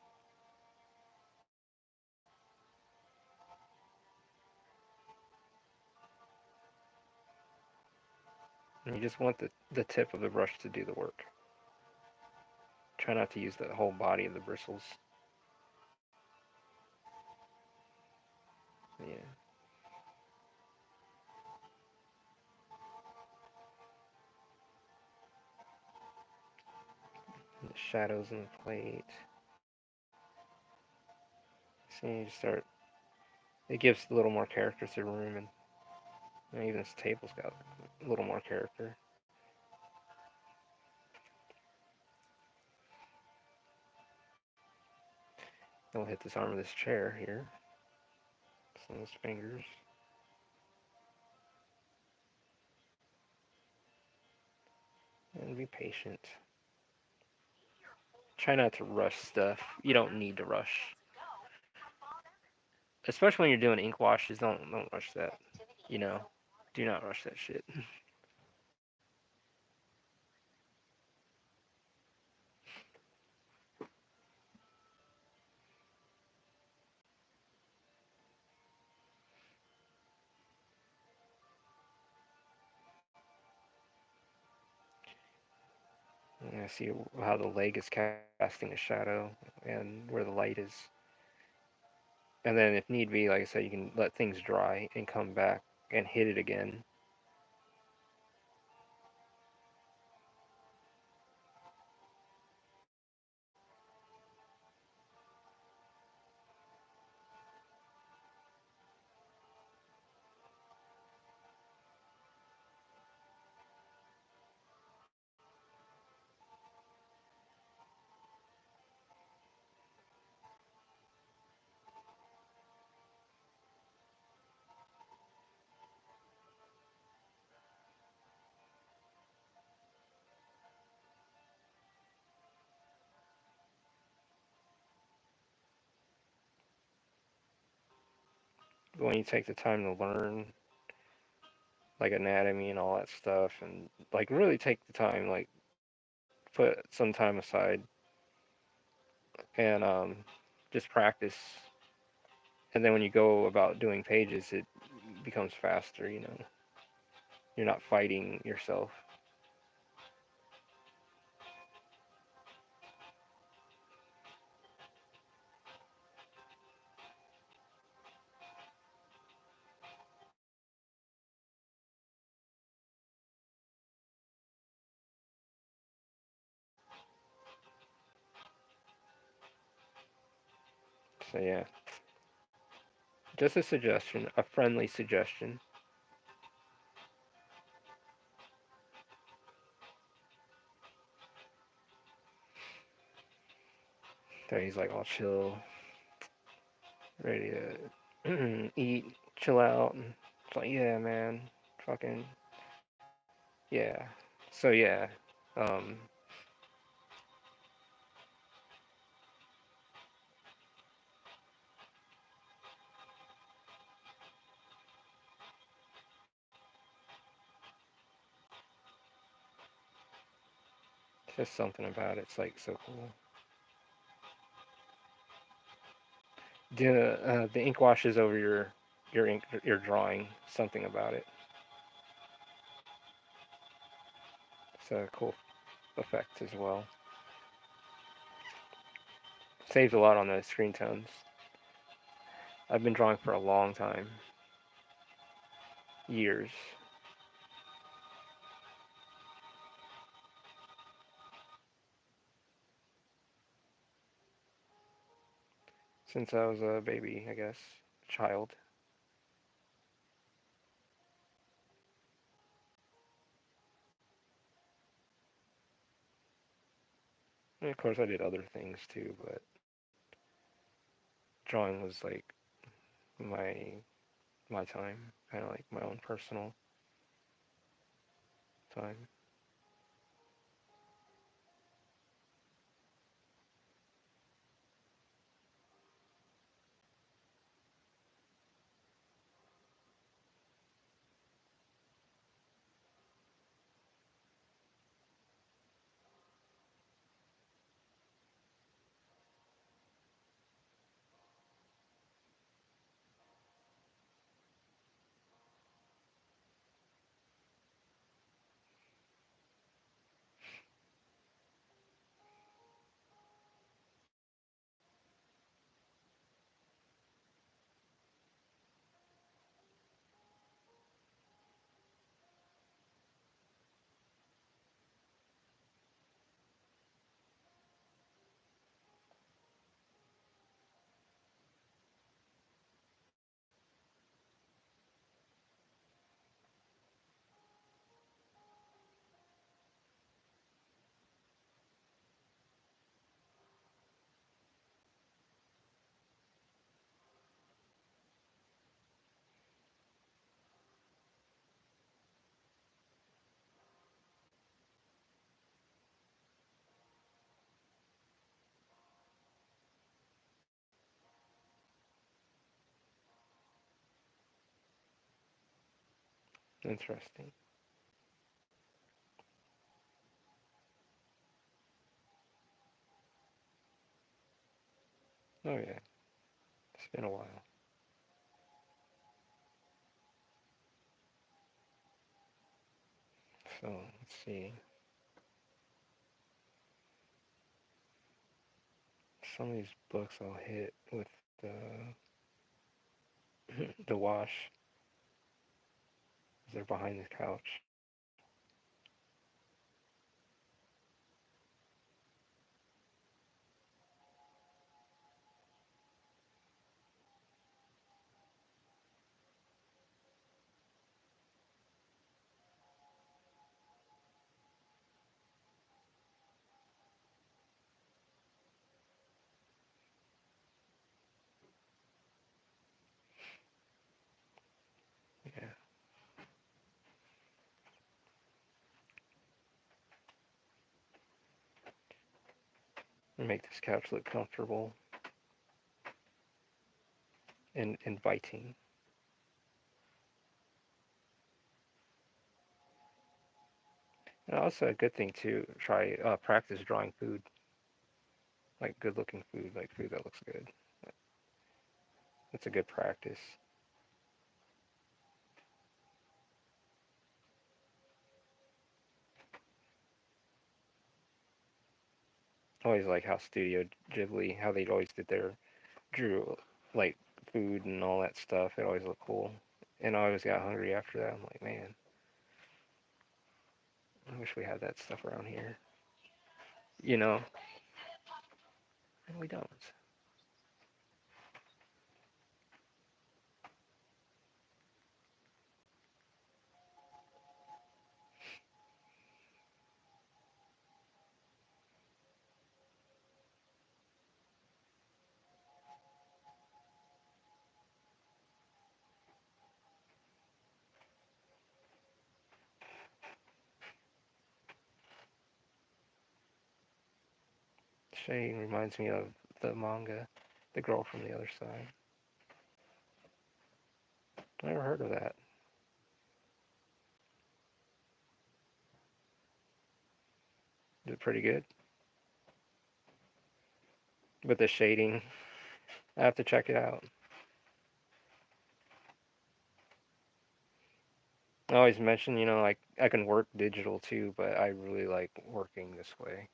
And you just want the tip of the brush to do the work. Try not to use the whole body of the bristles. Yeah. And the shadows in the plate. So you just start. It gives a little more character to the room, and even this table's got a little more character. Then we'll hit this arm of this chair here. Some of those fingers. and be patient. Try not to rush stuff. You don't need to rush, especially when you're doing ink washes. Don't rush that. You know, do not rush that shit. Yeah, see how the leg is casting a shadow and where the light is. And then if need be, like I said, you can let things dry and come back and hit it again. But when you take the time to learn like anatomy and all that stuff, and like really take the time, like put some time aside and just practice. And then when you go about doing pages, it becomes faster. You know, you're not fighting yourself. So yeah, just a suggestion, a friendly suggestion. That he's like all chill, ready to eat, chill out. And it's like, yeah, man, fucking yeah. So yeah, um, just something about it. It's like so cool. The ink washes over your drawing. Something about it. It's a cool effect as well. Saves a lot on the screen tones. I've been drawing for a long time, years, since I was a baby, I guess, child. And of course, I did other things too, but drawing was like my my time, kind of like my own personal time. Interesting. Oh yeah, it's been a while. So let's see. Some of these books I'll hit with the the wash. They're behind the couch. Yeah, and make this couch look comfortable and inviting. And also a good thing to try practice drawing food, like good looking food, like food that looks good. That's a good practice. I always like how Studio Ghibli, how they always did their drew like food and all that stuff. It always looked cool. And I always got hungry after that. I'm like, man, I wish we had that stuff around here. You know, and we don't. Shane reminds me of the manga, The Girl from the Other Side. I never heard of that. Is it pretty good? With the shading, I have to check it out. I always mention, like I can work digital too, but I really like working this way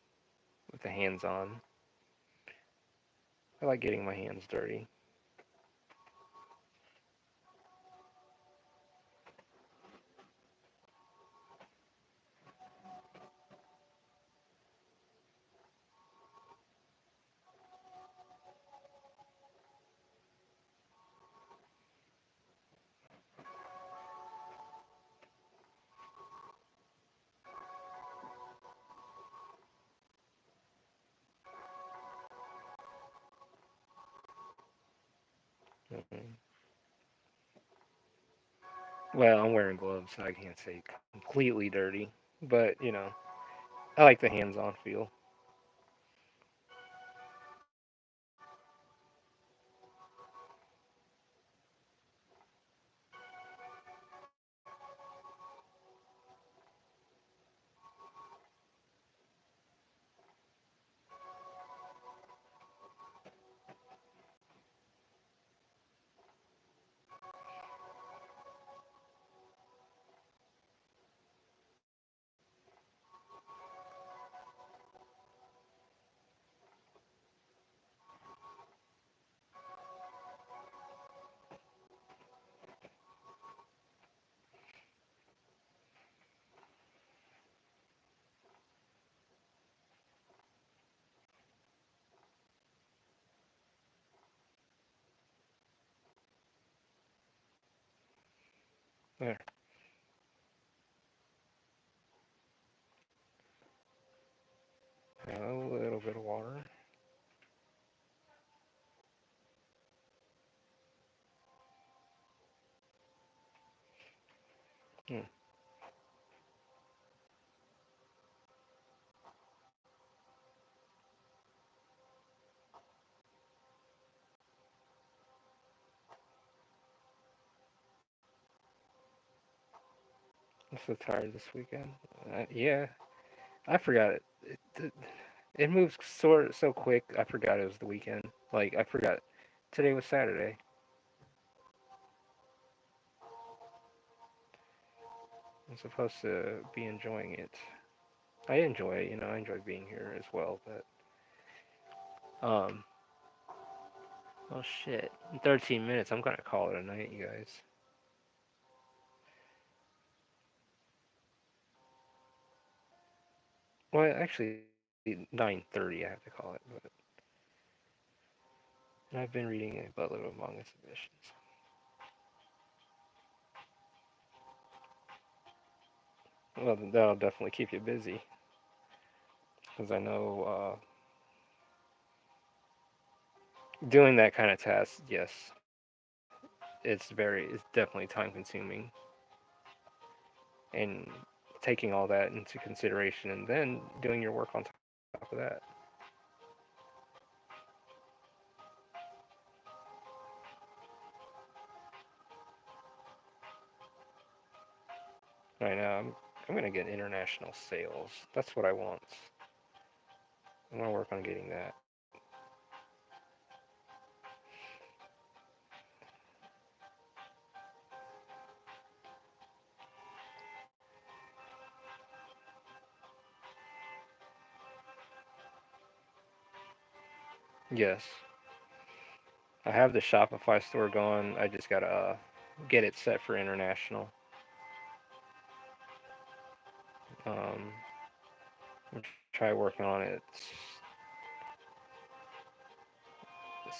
with the hands on. I like getting my hands dirty. Mhm. Well, I'm wearing gloves, so I can't say completely dirty, but I like the hands-on feel. There, a little bit of water. Hmm. I'm so tired this weekend. Yeah, I forgot it moves so quick. I forgot it was the weekend. Like I forgot today was Saturday. I'm supposed to be enjoying it. I enjoy it. I enjoy being here as well. But oh shit, in 13 minutes, I'm gonna call it a night, you guys. Well, actually, 9:30. I have to call it. But I've been reading a buttload of manga submissions. Well, that'll definitely keep you busy, because I know doing that kind of task, yes, it's definitely time consuming, and taking all that into consideration, and then doing your work on top of that. Right now, I'm gonna get international sales. That's what I want. I'm gonna work on getting that. Yes, I have the Shopify store going. I just gotta get it set for international. I'm try working on it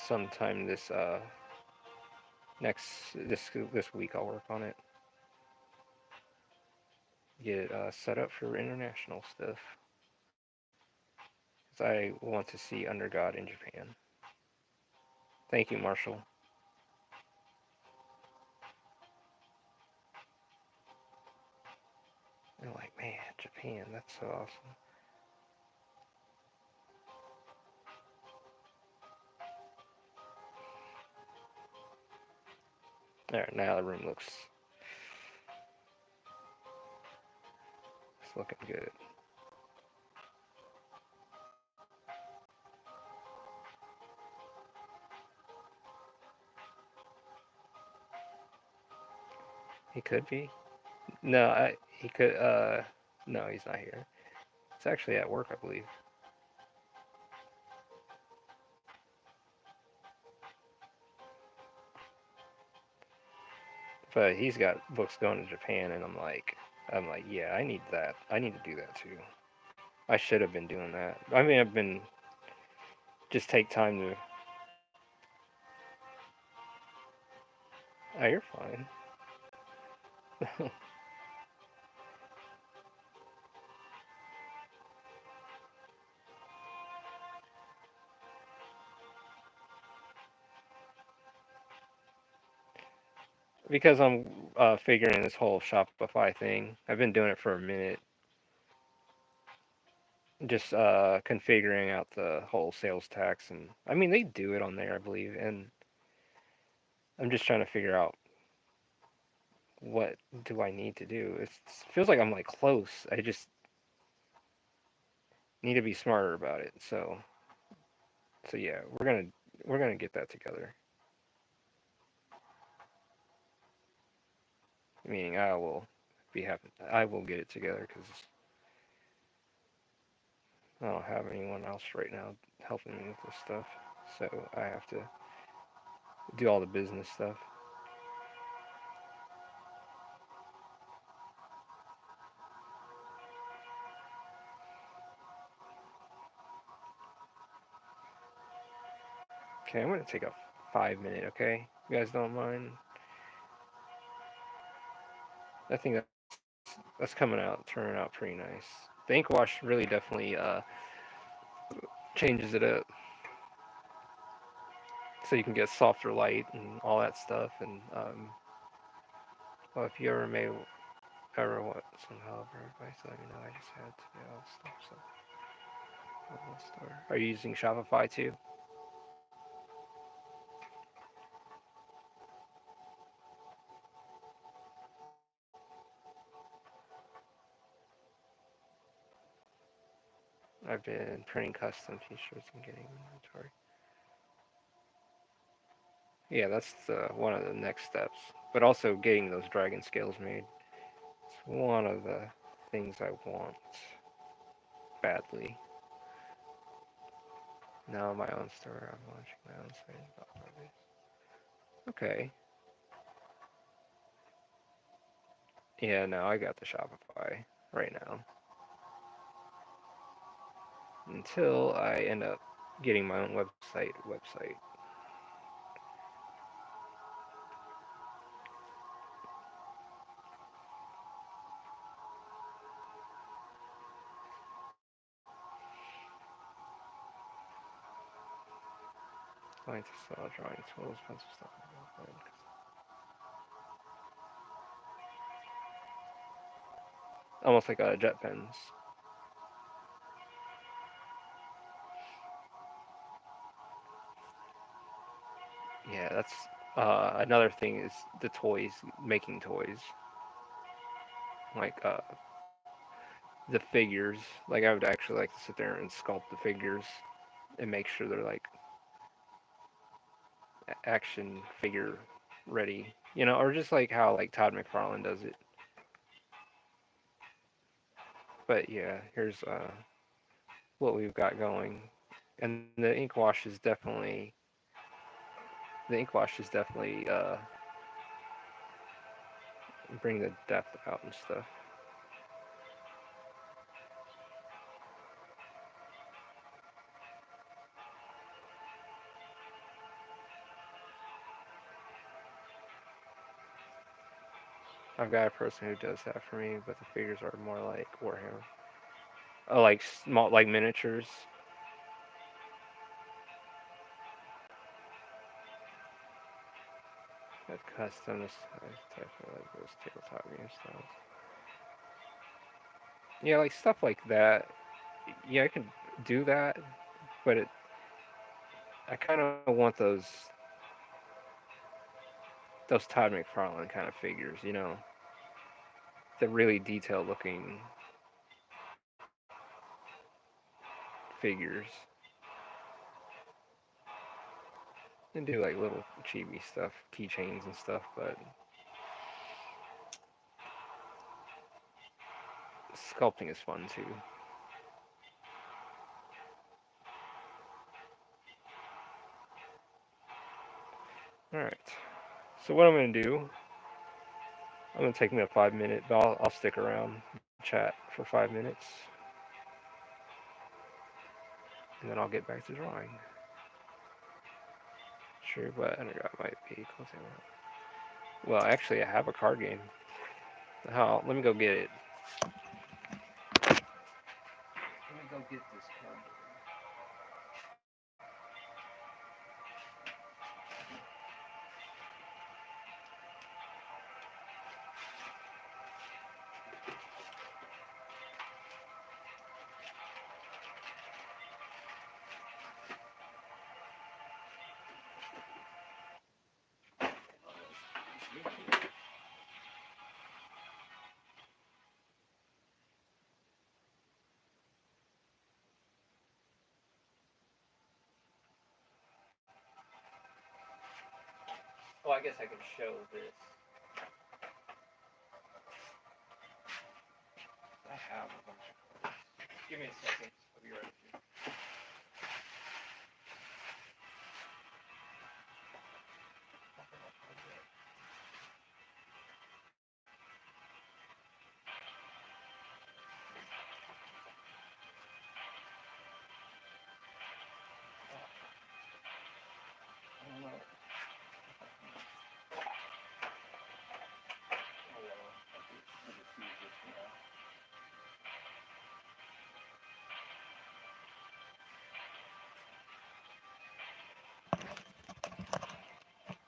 sometime this week. I'll work on it. Get it set up for international stuff. Because I want to see Under God in Japan. Thank you, Marshall. And like, man, Japan, that's so awesome. Alright, now the room it's looking good. He could be. No, he could. No, he's not here. It's actually at work, I believe. But he's got books going to Japan, and I'm like, yeah, I need that. I need to do that too. I should have been doing that. I mean, I've been just take time to. Oh, you're fine. Because I'm figuring this whole Shopify thing. I've been doing it for a minute, just configuring out the whole sales tax, and I mean they do it on there, I believe, and I'm just trying to figure out what do I need to do. It feels like I'm like close. I just need to be smarter about it. So yeah, we're gonna get that together. Meaning I will get it together because I don't have anyone else right now helping me with this stuff. So I have to do all the business stuff. Okay, I'm gonna take a 5 minute. Okay, you guys don't mind? I think that's turning out pretty nice. The ink wash really definitely changes it up, so you can get softer light and all that stuff. And well, if you ever want some help or advice, let me know. I just had to get all the stuff. So, store. Are you using Shopify too? I've been printing custom t-shirts and getting inventory. Yeah, that's one of the next steps. But also getting those dragon scales made. It's one of the things I want badly. Now my own store. I'm launching my own site in about 5 days. Okay. Yeah, no, I got the Shopify right now. Until I end up getting my own website. Going to sell drawing tools, pencil stuff. Almost like jet pens. Yeah, that's another thing is the toys, making toys. Like the figures. Like I would actually like to sit there and sculpt the figures and make sure they're like action figure ready. Or just like how like Todd McFarlane does it. But yeah, here's what we've got going. And the ink wash is definitely bring the depth out and stuff. I've got a person who does that for me, but the figures are more like Warhammer. Oh, like small, like miniatures. That custom type of like those tabletop game styles. Yeah, like stuff like that. Yeah, I can do that, but I kind of want those Todd McFarlane kind of figures. The really detailed looking figures, and do like little chibi stuff, keychains and stuff. But sculpting is fun too. All right. So what I'm gonna do, I'm gonna take me a 5 minute, but I'll stick around, chat for 5 minutes, and then I'll get back to drawing. Sure, but I might be closing out. Well, actually, I have a card game. How? Let me go get it. Let me go get this card. Oh, I guess I can show this. I have a bunch of cards. Give me a second. I'll be right with you.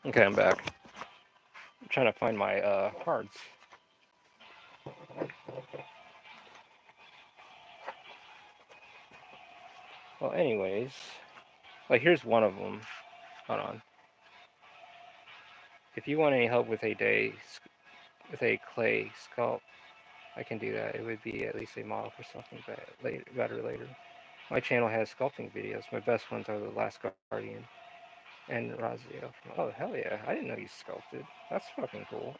Okay, I'm back. I'm trying to find my cards. Well, anyways, like here's one of them. Hold on. If you want any help with a clay sculpt, I can do that. It would be at least a model for something better later. My channel has sculpting videos. My best ones are The Last Guardian and Razio. Oh, hell yeah. I didn't know you sculpted. That's fucking cool.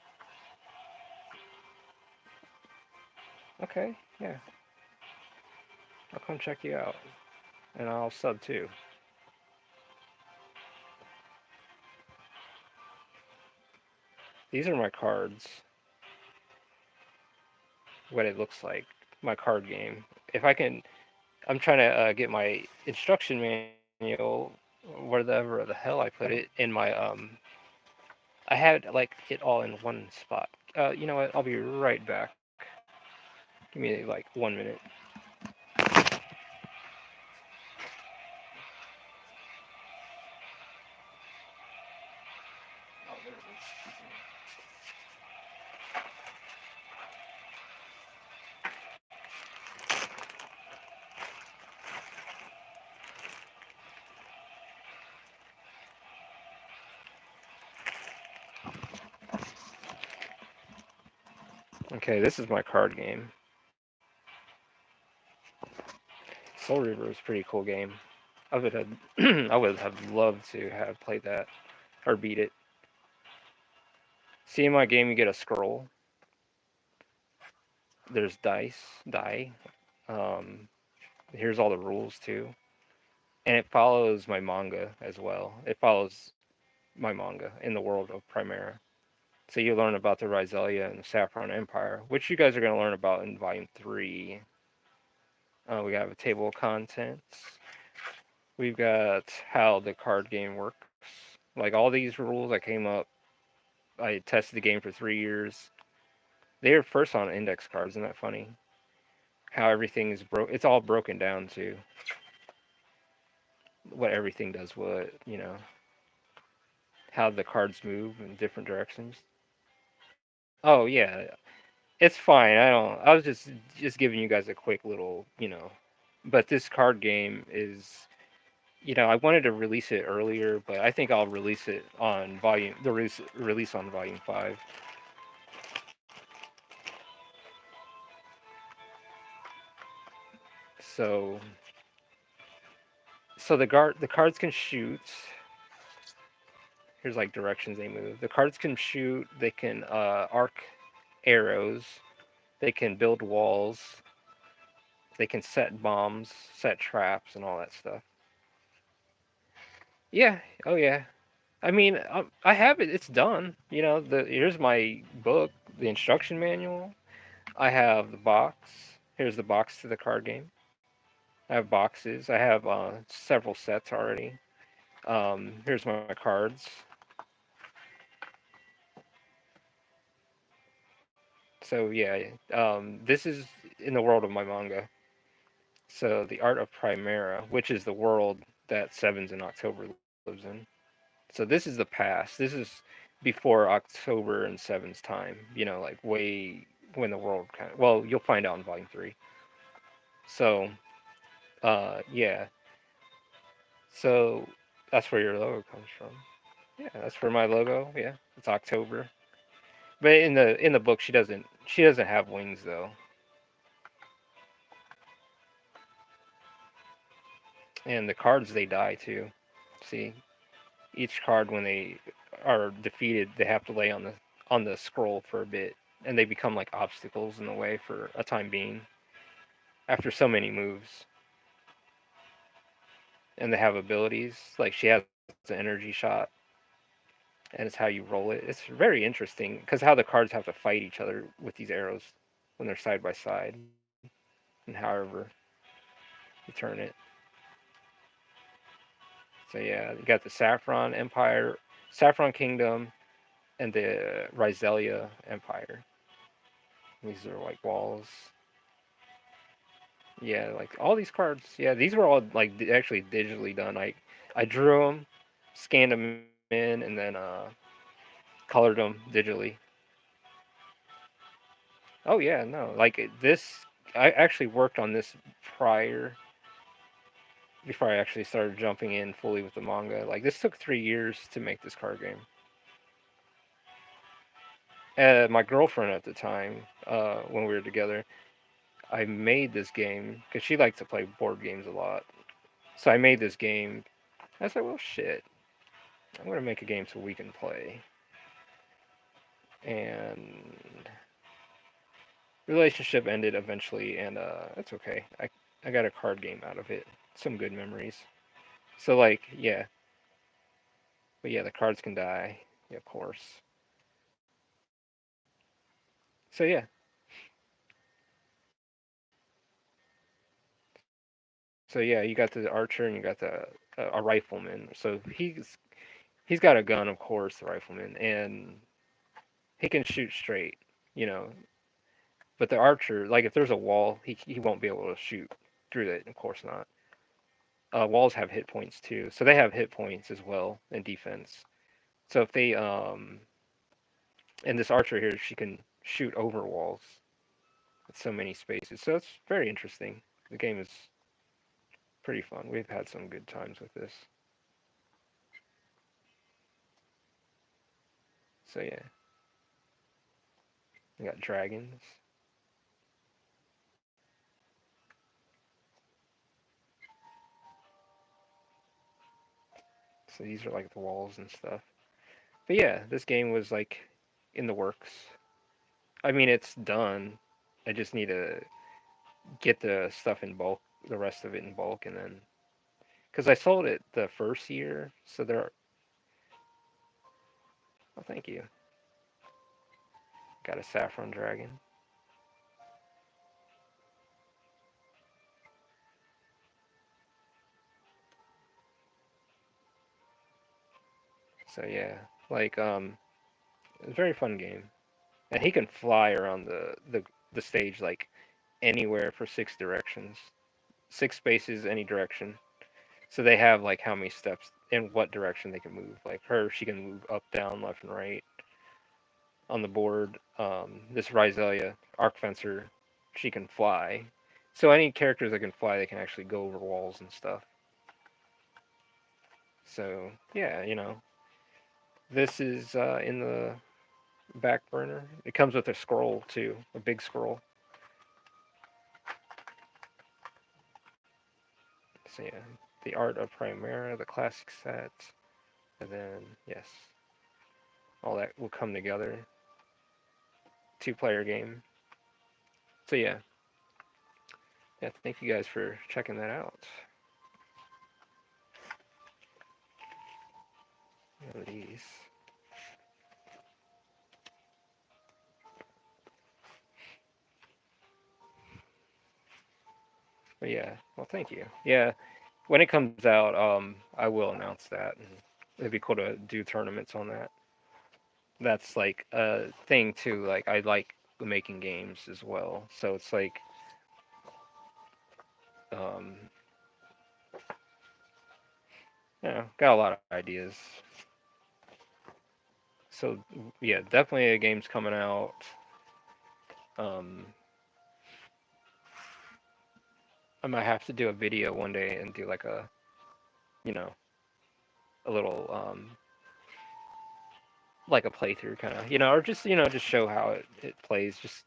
Okay, yeah. I'll come check you out. And I'll sub too. These are my cards. What it looks like. My card game. If I can, I'm trying to get my instruction manual, whatever the hell I put it, in my I had like it all in one spot. You know what? I'll be right back. Give me like 1 minute. Okay, this is my card game. Soul Reaver is a pretty cool game. I would have, I would have loved to have played that or beat it. See, in my game, you get a scroll. There's die. Um, Here's all the rules too, and it follows my manga as well. It follows my manga in the world of Primera. So you learn about the Rizelia and the Saffron Empire, which you guys are going to learn about in Volume 3. We got a table of contents. We've got how the card game works. Like all these rules that came up, I tested the game for 3 years. They were first on index cards. Isn't that funny? How everything is broke. It's all broken down to what everything does. What how the cards move in different directions. Oh yeah, it's fine. I don't. I was just giving you guys a quick little. But this card game is. I wanted to release it earlier, but I think I'll release it on release on volume 5. So the cards can shoot. Here's like directions they move. The cards can shoot. They can arc arrows. They can build walls. They can set bombs, set traps, and all that stuff. Yeah. Oh yeah. I mean, I have it. It's done. Here's my book, the instruction manual. I have the box. Here's the box to the card game. I have boxes. I have several sets already. Here's my cards. So yeah, this is in the world of my manga. So the art of Primera, which is the world that Sevens in October lives in. So this is the past. This is before October and Seven's time. Like way when the world kind of. Well, you'll find out in Volume 3. So yeah. So that's where your logo comes from. Yeah, that's where my logo. Yeah, it's October. But in the book, she doesn't have wings though. And the cards they die too. See, each card when they are defeated, they have to lay on the scroll for a bit, and they become like obstacles in the way for a time being after so many moves. And they have abilities like she has an energy shot, and it's how you roll it. It's very interesting because how the cards have to fight each other with these arrows when they're side by side, and however you turn it. So yeah, you got the Saffron Empire, Saffron Kingdom, and the Rizelia Empire. These are like walls. Yeah, like all these cards. Yeah, these were all like actually digitally done. I drew them, scanned them in, and then colored them digitally. Oh yeah, no, like this. I actually worked on this prior before I actually started jumping in fully with the manga. Like this took 3 years to make this card game. My girlfriend at the time, when we were together, I made this game because she likes to play board games a lot. So I made this game. I said, well, shit, I'm gonna make a game so we can play. And relationship ended eventually, and that's okay. I got a card game out of it. Some good memories. So like, yeah, but yeah, the cards can die, yeah, of course. So yeah, so yeah, you got the archer and you got the a rifleman. So he's got a gun, of course, the rifleman, and he can shoot straight, you know. But the archer, like if there's a wall, he won't be able to shoot through it. Of course not. Walls have hit points too, so they have hit points as well in defense. So if they and this archer here, she can shoot over walls with so many spaces. So it's very interesting. The game is pretty fun. We've had some good times with this. So yeah, we got dragons. So these are like the walls and stuff. But yeah, this game was like in the works. I mean, it's done. I just need to get the stuff in bulk, the rest of it in bulk, and then because I sold it the first year, so there. Are, oh, thank you. Got a saffron dragon. So yeah, like it's a very fun game, and he can fly around the stage like anywhere for 6 directions, 6 spaces, any direction. So they have like how many steps in what direction they can move. Like her, she can move up, down, left, and right on the board. This Rizelia Arc Fencer, she can fly. So any characters that can fly, they can actually go over walls and stuff. So yeah, this is in the back burner. It comes with a scroll too, a big scroll. So yeah, the art of Primera, the classic set, and then yes, all that will come together. 2-player game. So yeah, yeah. Thank you guys for checking that out. These. But yeah, well, thank you. Yeah, when it comes out, I will announce that, and it'd be cool to do tournaments on that. That's like a thing too. Like I like making games as well, so it's like um, got a lot of ideas. So yeah, definitely a game's coming out. Um, I might have to do a video one day and do like you know, a little like a playthrough kind of, or just just show how it plays. Just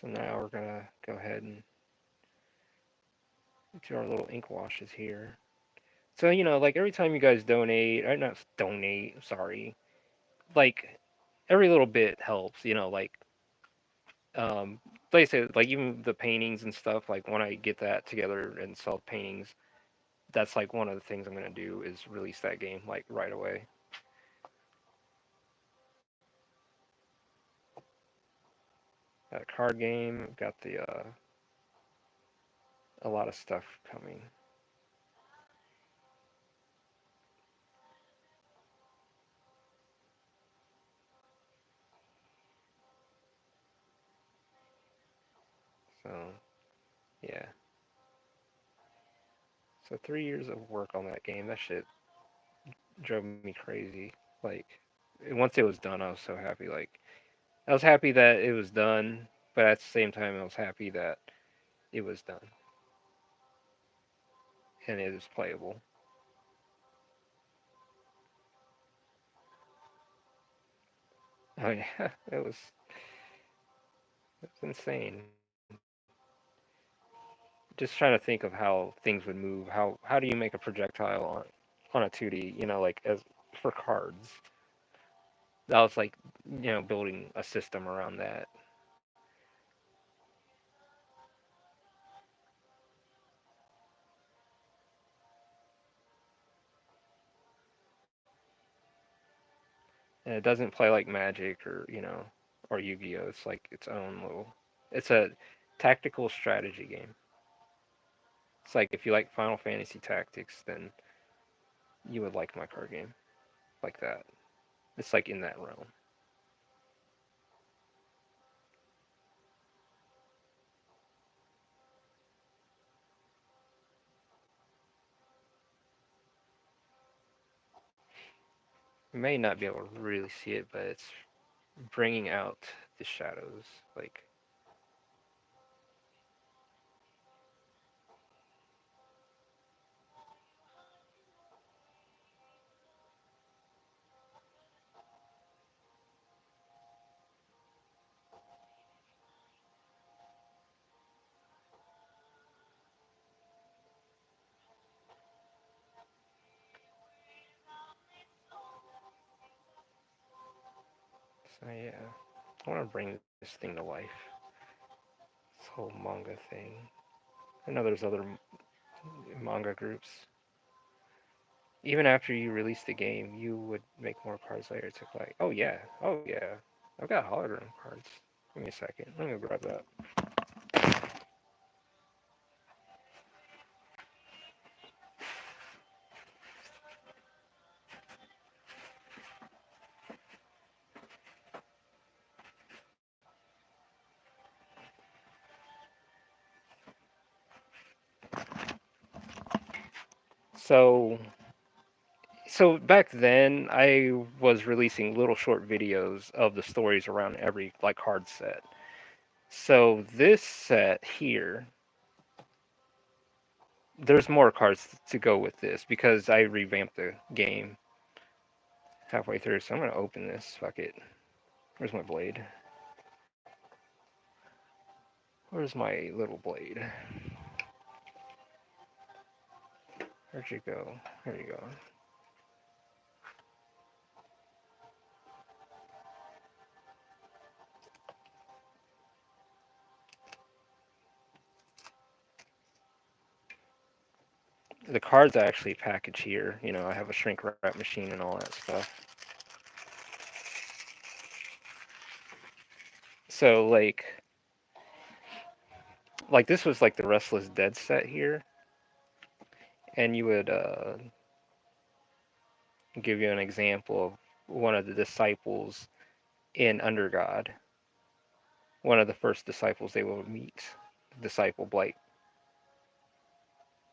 So now we're gonna go ahead and do our little ink washes here. So like every time you guys donate, or not donate, sorry, like every little bit helps. Um, like I said, like even the paintings and stuff. Like when I get that together and sell paintings, that's like one of the things I'm gonna do is release that game like right away. Got a card game. Got the a lot of stuff coming. So yeah. So 3 years of work on that game. That shit drove me crazy. Like once it was done, I was so happy. Like I was happy that it was done, but at the same time, I was happy that it was done and it is playable. Oh yeah, it was insane. Just trying to think of how things would move. How do you make a projectile on a 2D? Like as for cards. That was like building a system around that. And it doesn't play like Magic or Yu-Gi-Oh. It's like its own little. It's a tactical strategy game. It's like if you like Final Fantasy Tactics, then you would like my card game like that. It's like in that realm. You may not be able to really see it, but it's bringing out the shadows. Like, so yeah, I want to bring this thing to life. This whole manga thing. I know there's other manga groups. Even after you release the game, you would make more cards later to play. Oh yeah, oh yeah. I've got hologram cards. Give me a second. Let me go grab that. So, so back then, I was releasing little short videos of the stories around every like card set. So this set here, there's more cards to go with this because I revamped the game halfway through. So I'm gonna open this. Fuck it. Where's my blade? Where's my little blade? Where'd you go? There you go. The cards I actually package here. I have a shrink wrap machine and all that stuff. So like this was like the Restless Dead set here, and you would give you an example of one of the disciples in Under God. One of the first disciples they will meet, disciple Blight.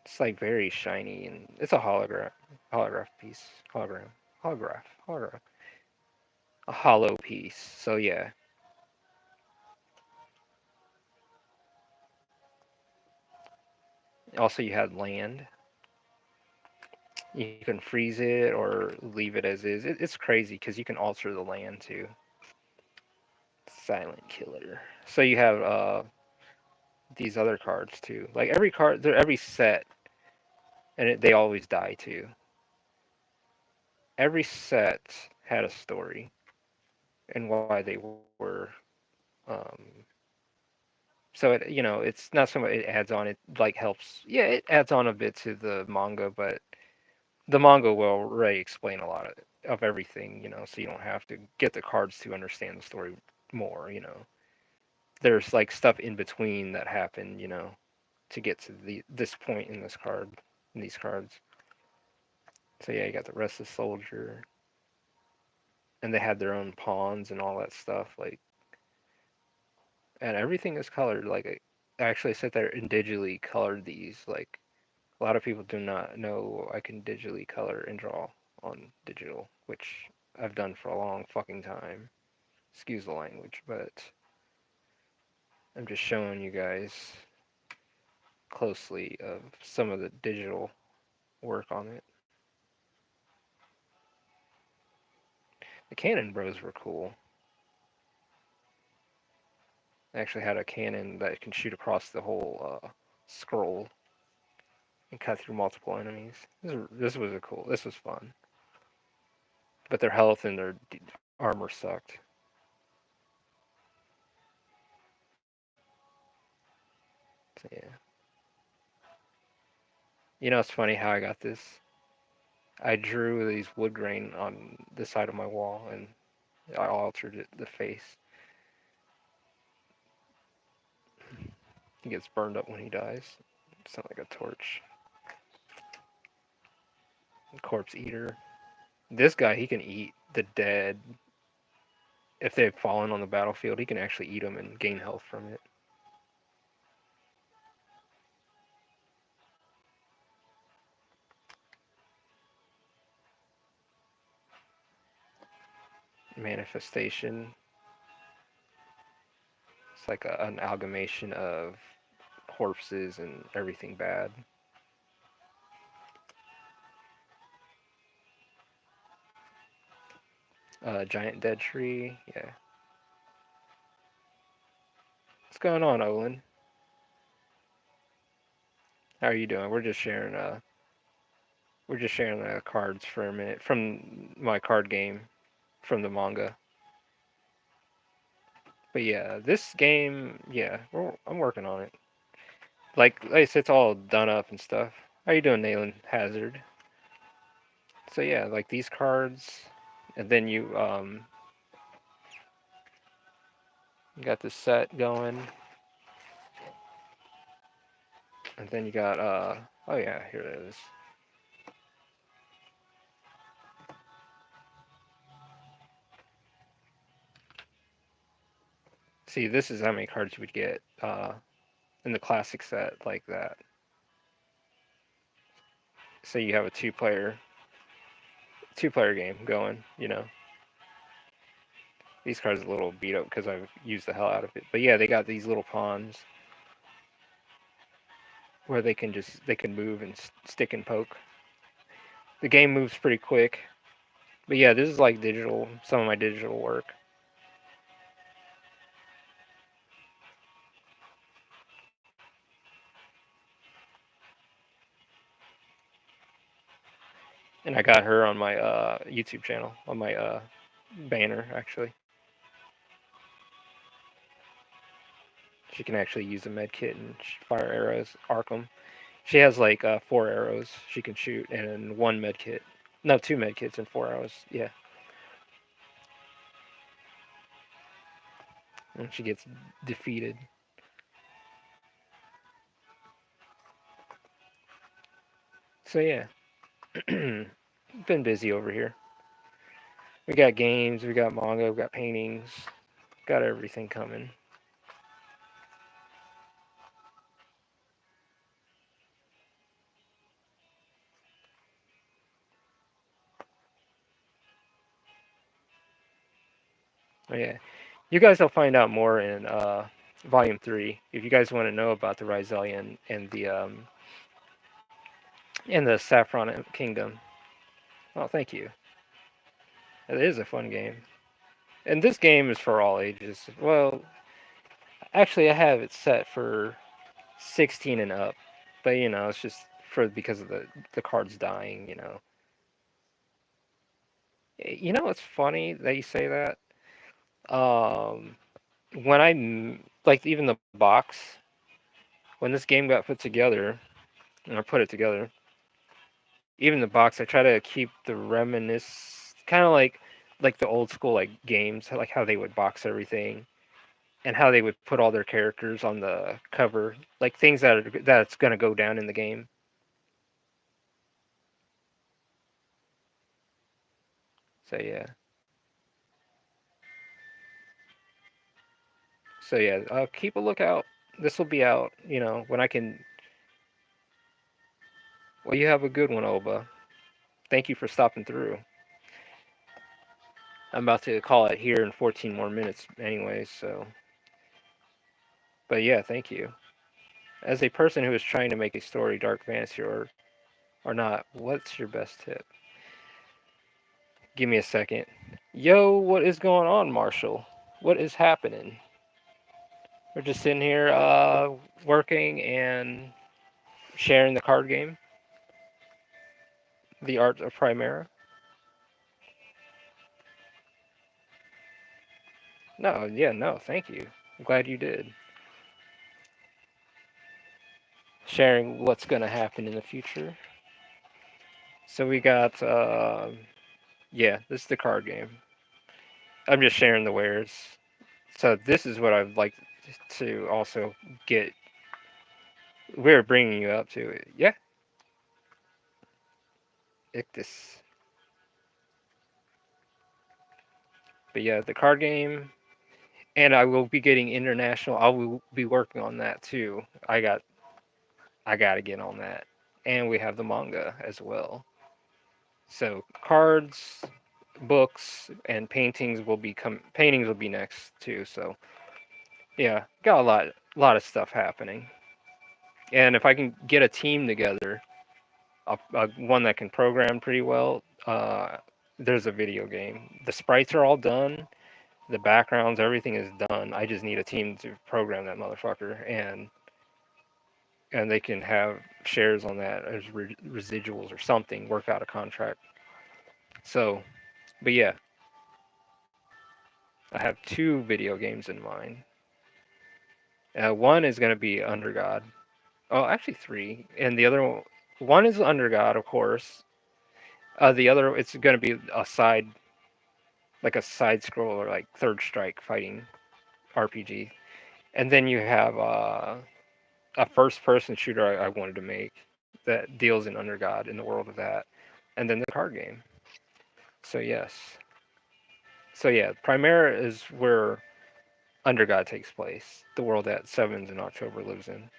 It's like very shiny and it's a holograph piece, holograph, a hollow piece. So yeah. Also, you had land. You can freeze it or leave it as is. It's crazy because you can alter the land too. Silent Killer. So you have these other cards too. Like every card, they're every set, and they always die too. Every set had a story and why they were. Um, so it's not so much it adds on. It like helps. Yeah, it adds on a bit to the manga, but the manga will already explain a lot of everything. So you don't have to get the cards to understand the story more. There's like stuff in between that happened. To get to this point in these cards. So yeah, you got the Restless Soldier, and they had their own pawns and all that stuff. Like, and everything is colored. Like, I actually sat there and digitally colored these. Like, A lot of people do not know I can digitally color and draw on digital, which I've done for a long fucking time. Excuse the language, but I'm just showing you guys closely of some of the digital work on it. The Canon Bros were cool. They actually had a cannon that can shoot across the whole scroll and cut through multiple enemies. This was a cool. This was fun, but their health and their armor sucked. So yeah, you know it's funny how I got this. I drew these wood grain on the side of my wall, and I altered it, the face. He gets burned up when he dies. Sound like a torch. Corpse eater. This guy, he can eat the dead. If they've fallen on the battlefield, he can actually eat them and gain health from it. Manifestation. It's like an amalgamation of corpses and everything bad. Giant dead tree. Yeah. What's going on, Olin? How are you doing? We're just sharing cards for a minute from my card game from the manga. But yeah, this game, yeah, I'm working on it. Like I said, it's all done up and stuff. How you doing, Nayland Hazard? So yeah, like these cards, and then you got the set going, and then you got oh yeah, here it is. See, this is how many cards you would get in the classic set like that. So you have a two player game going. These cards are a little beat up because I've used the hell out of it. But yeah, they got these little pawns where they can move and stick and poke. The game moves pretty quick. But yeah, this is like some of my digital work. And I got her on my YouTube channel, on my banner actually. She can actually use a med kit and fire arrows, arc them. She has like 4 arrows she can shoot and one med kit. No, two med kits and 4 arrows. Yeah, and she gets defeated. So yeah, been busy over here. We got games, we got manga, we got paintings, got everything coming. Oh, yeah, you guys will find out more in Volume 3 if you guys want to know about the Ryselian and the Saffron Kingdom. Oh, thank you. It is a fun game. And this game is for all ages. Well, actually, I have it set for 16 and up, but it's just for because of the cards dying. It's funny that you say that. Um, when like even the box when this game got put together, and I put it together, even the box, I try to keep the reminisce kind of like the old school like games, like how they would box everything and how they would put all their characters on the cover, like things that's gonna go down in the game. So yeah, keep a lookout. This will be out, when I can. Well, you have a good one, Oba. Thank you for stopping through. I'm about to call it here in 14 more minutes, anyways. So, but yeah, thank you. As a person who is trying to make a story dark fantasy or not, what's your best tip? Give me a second. Yo, what is going on, Marshall? What is happening? We're just sitting here working and sharing the card game, The Art of Primera. No, yeah, no, thank you. I'm glad you did. Sharing what's going to happen in the future. So we got, yeah, this is the card game. I'm just sharing the wares. So this is what I'd like to also get. We're bringing you up to it. Yeah, Ictus. But yeah, the card game, and I will be getting international. I will be working on that too. I got to get on that, and we have the manga as well. So cards, books, and paintings will be next too. So yeah, got a lot of stuff happening. And if I can get a team together, one that can program pretty well, there's a video game. The sprites are all done, the backgrounds, everything is done. I just need a team to program that motherfucker, and they can have shares on that as residuals or something. Work out a contract. So, but yeah, I have two video games in mind. One is going to be Under God. Oh, actually three, and the other one is Under God, of course. The other, it's going to be like a side scroller, like Third Strike fighting RPG. And then you have a first person shooter I wanted to make that deals in Under God in the world of that. And then the card game. So, yes. So, yeah, Primera is where Under God takes place, the world that Sevens in October lives in.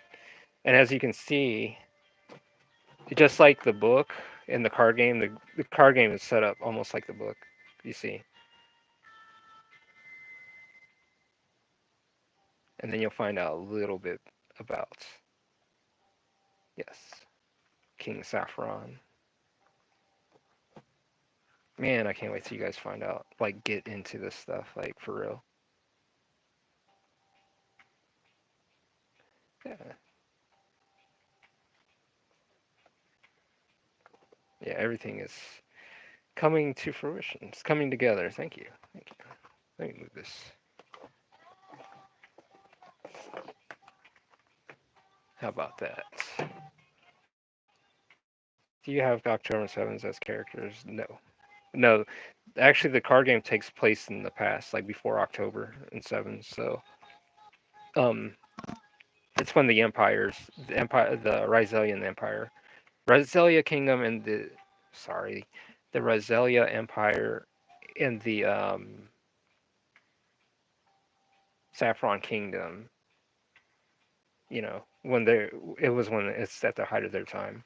And as you can see, just like the book in the card game, the card game is set up almost like the book, you see. And then you'll find out a little bit about, yes, King Saffron. Man, I can't wait till you guys find out. Like, get into this stuff, like, for real. Yeah, yeah, everything is coming to fruition. It's coming together. Thank you. Thank you. Let me move this. How about that? Do you have October 7s as characters? No. No. Actually, the card game takes place in the past, like before October and 7s. So, um, it's when the Rizelian Empire, Rizelia Kingdom, and the Rizelia Empire and the Saffron Kingdom. When it was when it's at the height of their time.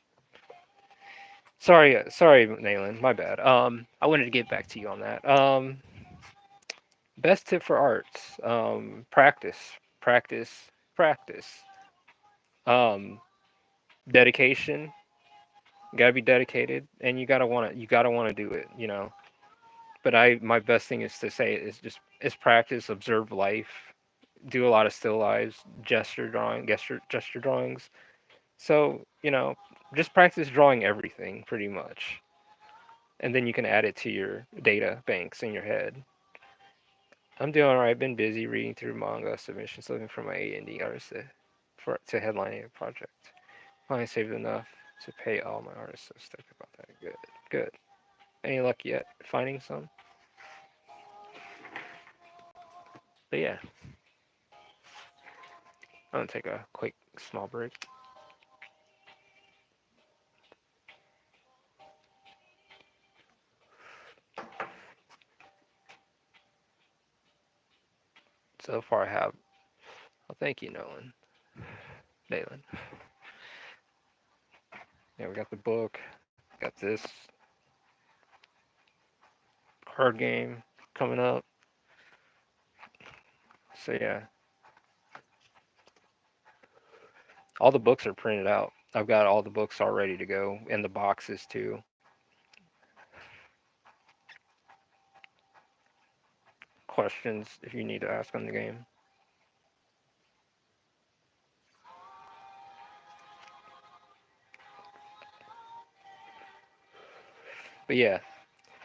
Sorry, Nayland, my bad. I wanted to get back to you on that. Best tip for arts: practice, practice, practice. Um, Dedication. You gotta be dedicated, and you gotta wanna do it. But my best thing is to say is just is practice, observe life, do a lot of still lives, gesture drawings. So just practice drawing everything pretty much, and then you can add it to your data banks in your head. I'm doing alright. Been busy reading through manga submissions, looking for my A&D artists to headline a project. Finally saved enough to pay all my artists. So stoked about that. Good, good. Any luck yet finding some? But yeah, I'm gonna take a quick small break. So far, I have. Well, thank you, Nolan. Dalen. Yeah, we got the book, got this card game coming up. So yeah, all the books are printed out. I've got all the books all ready to go, and the boxes too. Questions if you need to ask on the game. But yeah,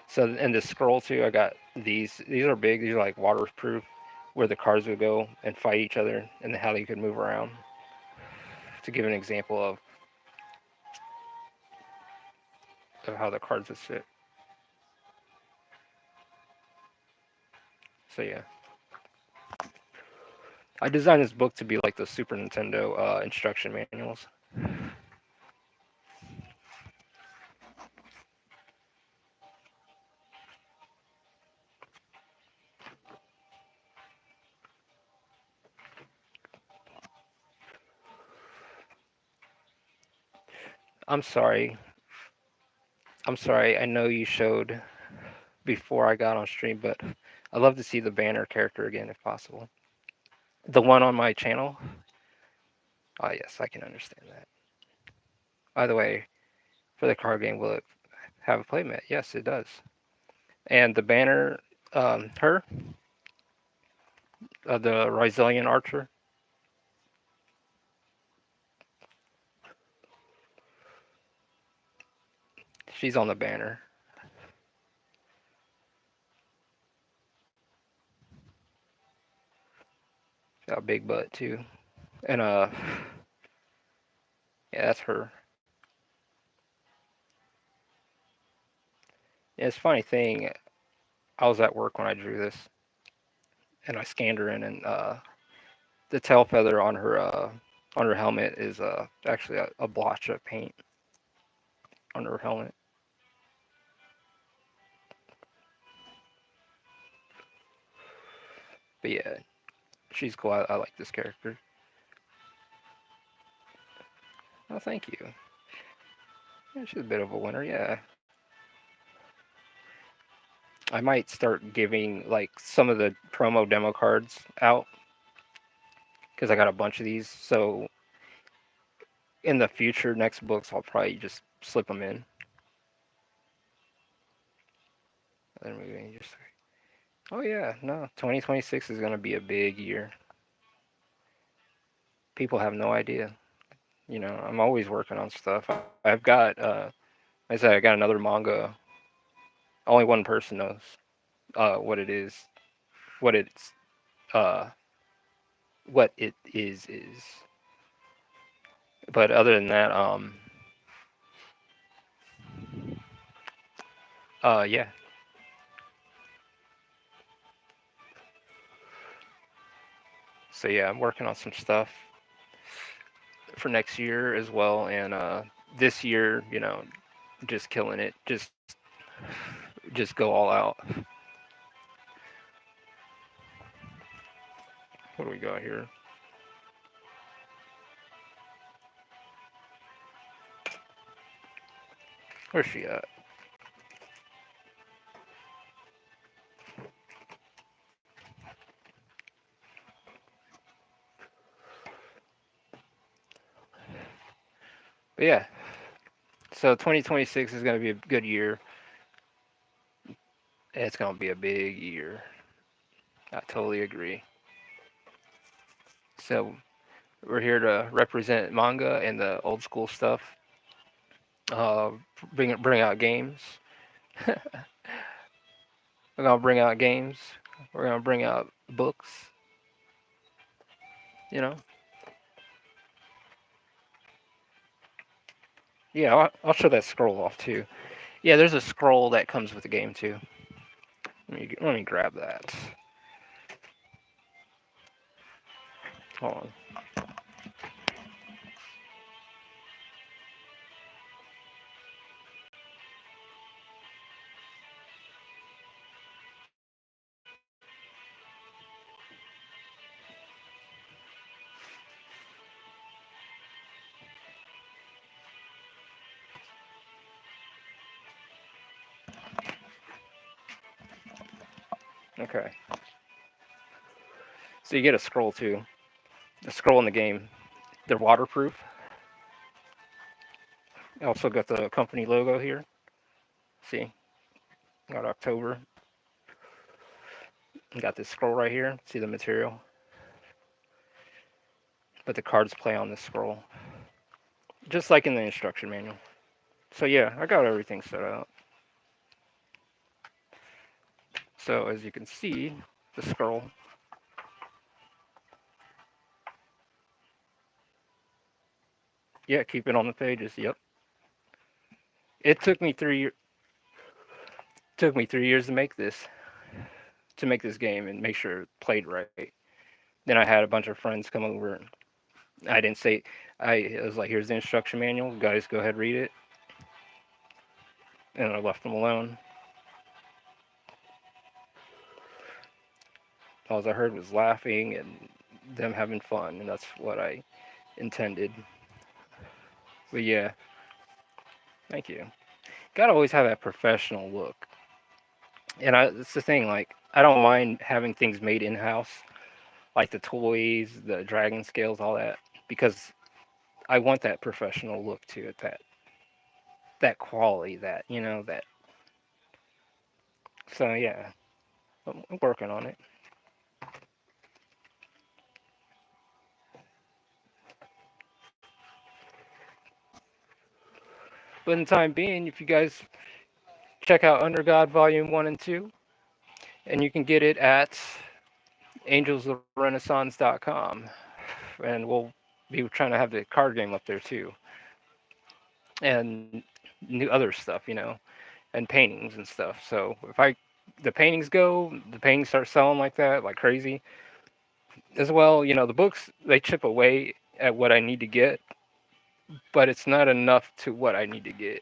so and the scroll too. I got these. These are big. These are like waterproof, where the cards would go and fight each other, and how you could move around. To give an example of how the cards would sit. So yeah, I designed this book to be like the Super Nintendo instruction manuals. I'm sorry. I'm sorry. I know you showed before I got on stream, but I'd love to see the banner character again if possible. The one on my channel. Oh yes, I can understand that. By the way, for the card game, will it have a playmat? Yes, it does. And the banner, her, the Ryselian archer, she's on the banner. She's got a big butt too. And yeah, that's her. Yeah, it's a funny thing. I was at work when I drew this, and I scanned her in, and the tail feather on her helmet is actually a blotch of paint on her helmet. But yeah, she's cool. I like this character. Oh, thank you. Yeah, she's a bit of a winner. Yeah, I might start giving like some of the promo demo cards out because I got a bunch of these. So in the future, next books, I'll probably just slip them in. And then we just. Oh yeah, no, 2026 is gonna be a big year. People have no idea. You know, I'm always working on stuff. I've got, I said, I got another manga. Only one person knows what it is, what it's, uh, what it is. But other than that, yeah. So yeah, I'm working on some stuff for next year as well, and this year, you know, just killing it, just go all out. What do we got here? Where's she at? But yeah, so 2026 is going to be a good year. It's going to be a big year. I totally agree. So we're here to represent manga and the old school stuff. Uh, bring out games. We're gonna bring out games. We're gonna bring out books. You know. Yeah, I'll show that scroll off too. Yeah, there's a scroll that comes with the game too. Let me grab that. Hold on. Okay. So you get a scroll too. The scroll in the game. They're waterproof. Also got the company logo here. See, got October. Got this scroll right here. See the material, but the cards play on this scroll, just like in the instruction manual. So yeah, I got everything set up. So as you can see, the scroll. Yeah, keep it on the pages. Yep. It took me 3 years to make this game and make sure it played right. Then I had a bunch of friends come over. I didn't say I was like, here's the instruction manual, guys, go ahead read it, and I left them alone. All I heard was laughing and them having fun, and that's what I intended. But yeah, thank you. Gotta always have that professional look, and it's the thing. Like I don't mind having things made in house, like the toys, the dragon scales, all that, because I want that professional look to it, that quality, that. So yeah, I'm working on it. But in the time being, if you guys check out Under God Volume 1 and 2, and you can get it at angelsofrenaissance.com. And we'll be trying to have the card game up there too, and new other stuff, and paintings and stuff. So if the paintings go, the paintings start selling like that, like crazy. As well, the books they chip away at what I need to get, but it's not enough to what I need to get.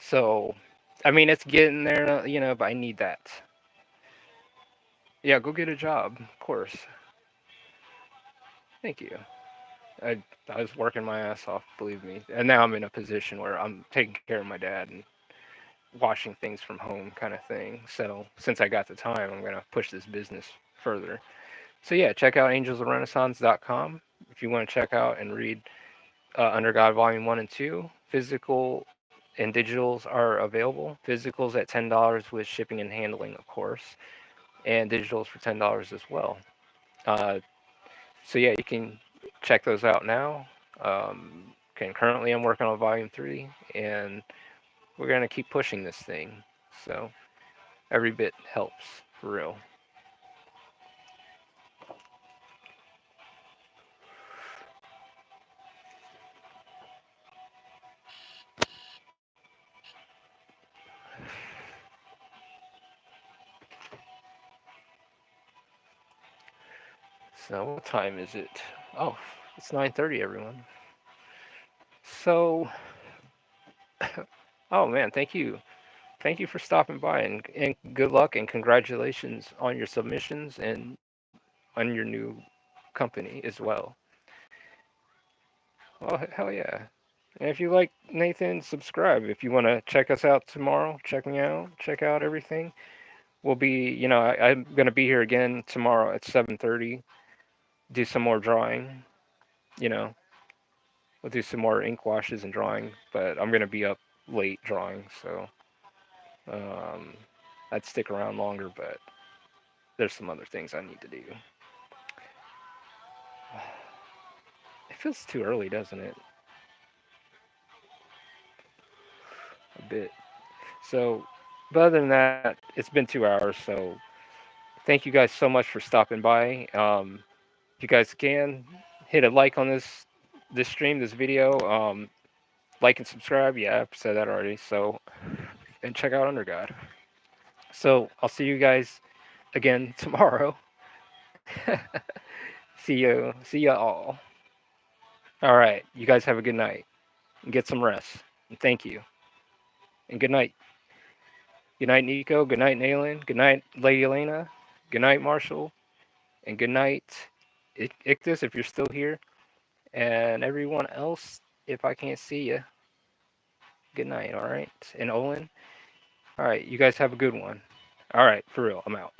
So, I mean, it's getting there, but I need that. Yeah, go get a job, of course. Thank you. I was working my ass off, believe me, and now I'm in a position where I'm taking care of my dad and washing things from home, kind of thing. So since I got the time, I'm gonna push this business further. So yeah, check out angelsofrenaissance.com if you want to check out and read Under God Volume 1 and 2. Physical and digitals are available. Physicals at $10 with shipping and handling, of course, and digitals for $10 as well. Uh, so yeah, you can check those out now. Currently, I'm working on Volume 3, and we're gonna keep pushing this thing. So every bit helps, for real. So what time is it? Oh, it's 9:30, everyone. So, oh man, thank you for stopping by, and good luck and congratulations on your submissions and on your new company as well. Oh hell yeah! And if you like Nathan, subscribe. If you want to check us out tomorrow, check me out. Check out everything. We'll I'm gonna be here again tomorrow at 7:30. Do some more drawing. You know, we'll do some more ink washes and drawing. But I'm gonna be up late drawing, so um, I'd stick around longer. But there's some other things I need to do. It feels too early, doesn't it? A bit. So, but other than that, it's been 2 hours. So, thank you guys so much for stopping by. If you guys can hit a like on this stream, this video. Like and subscribe. Yeah, I've said that already. So, and check out Undergod. So, I'll see you guys again tomorrow. See you all. All right, you guys have a good night and get some rest. And thank you. And good night. Good night, Nico. Good night, Nayland. Good night, Lady Elena. Good night, Marshall. And good night, Ictus, if you're still here. And everyone else, if I can't see you, good night, all right? And Olin, all right, you guys have a good one. All right, for real, I'm out.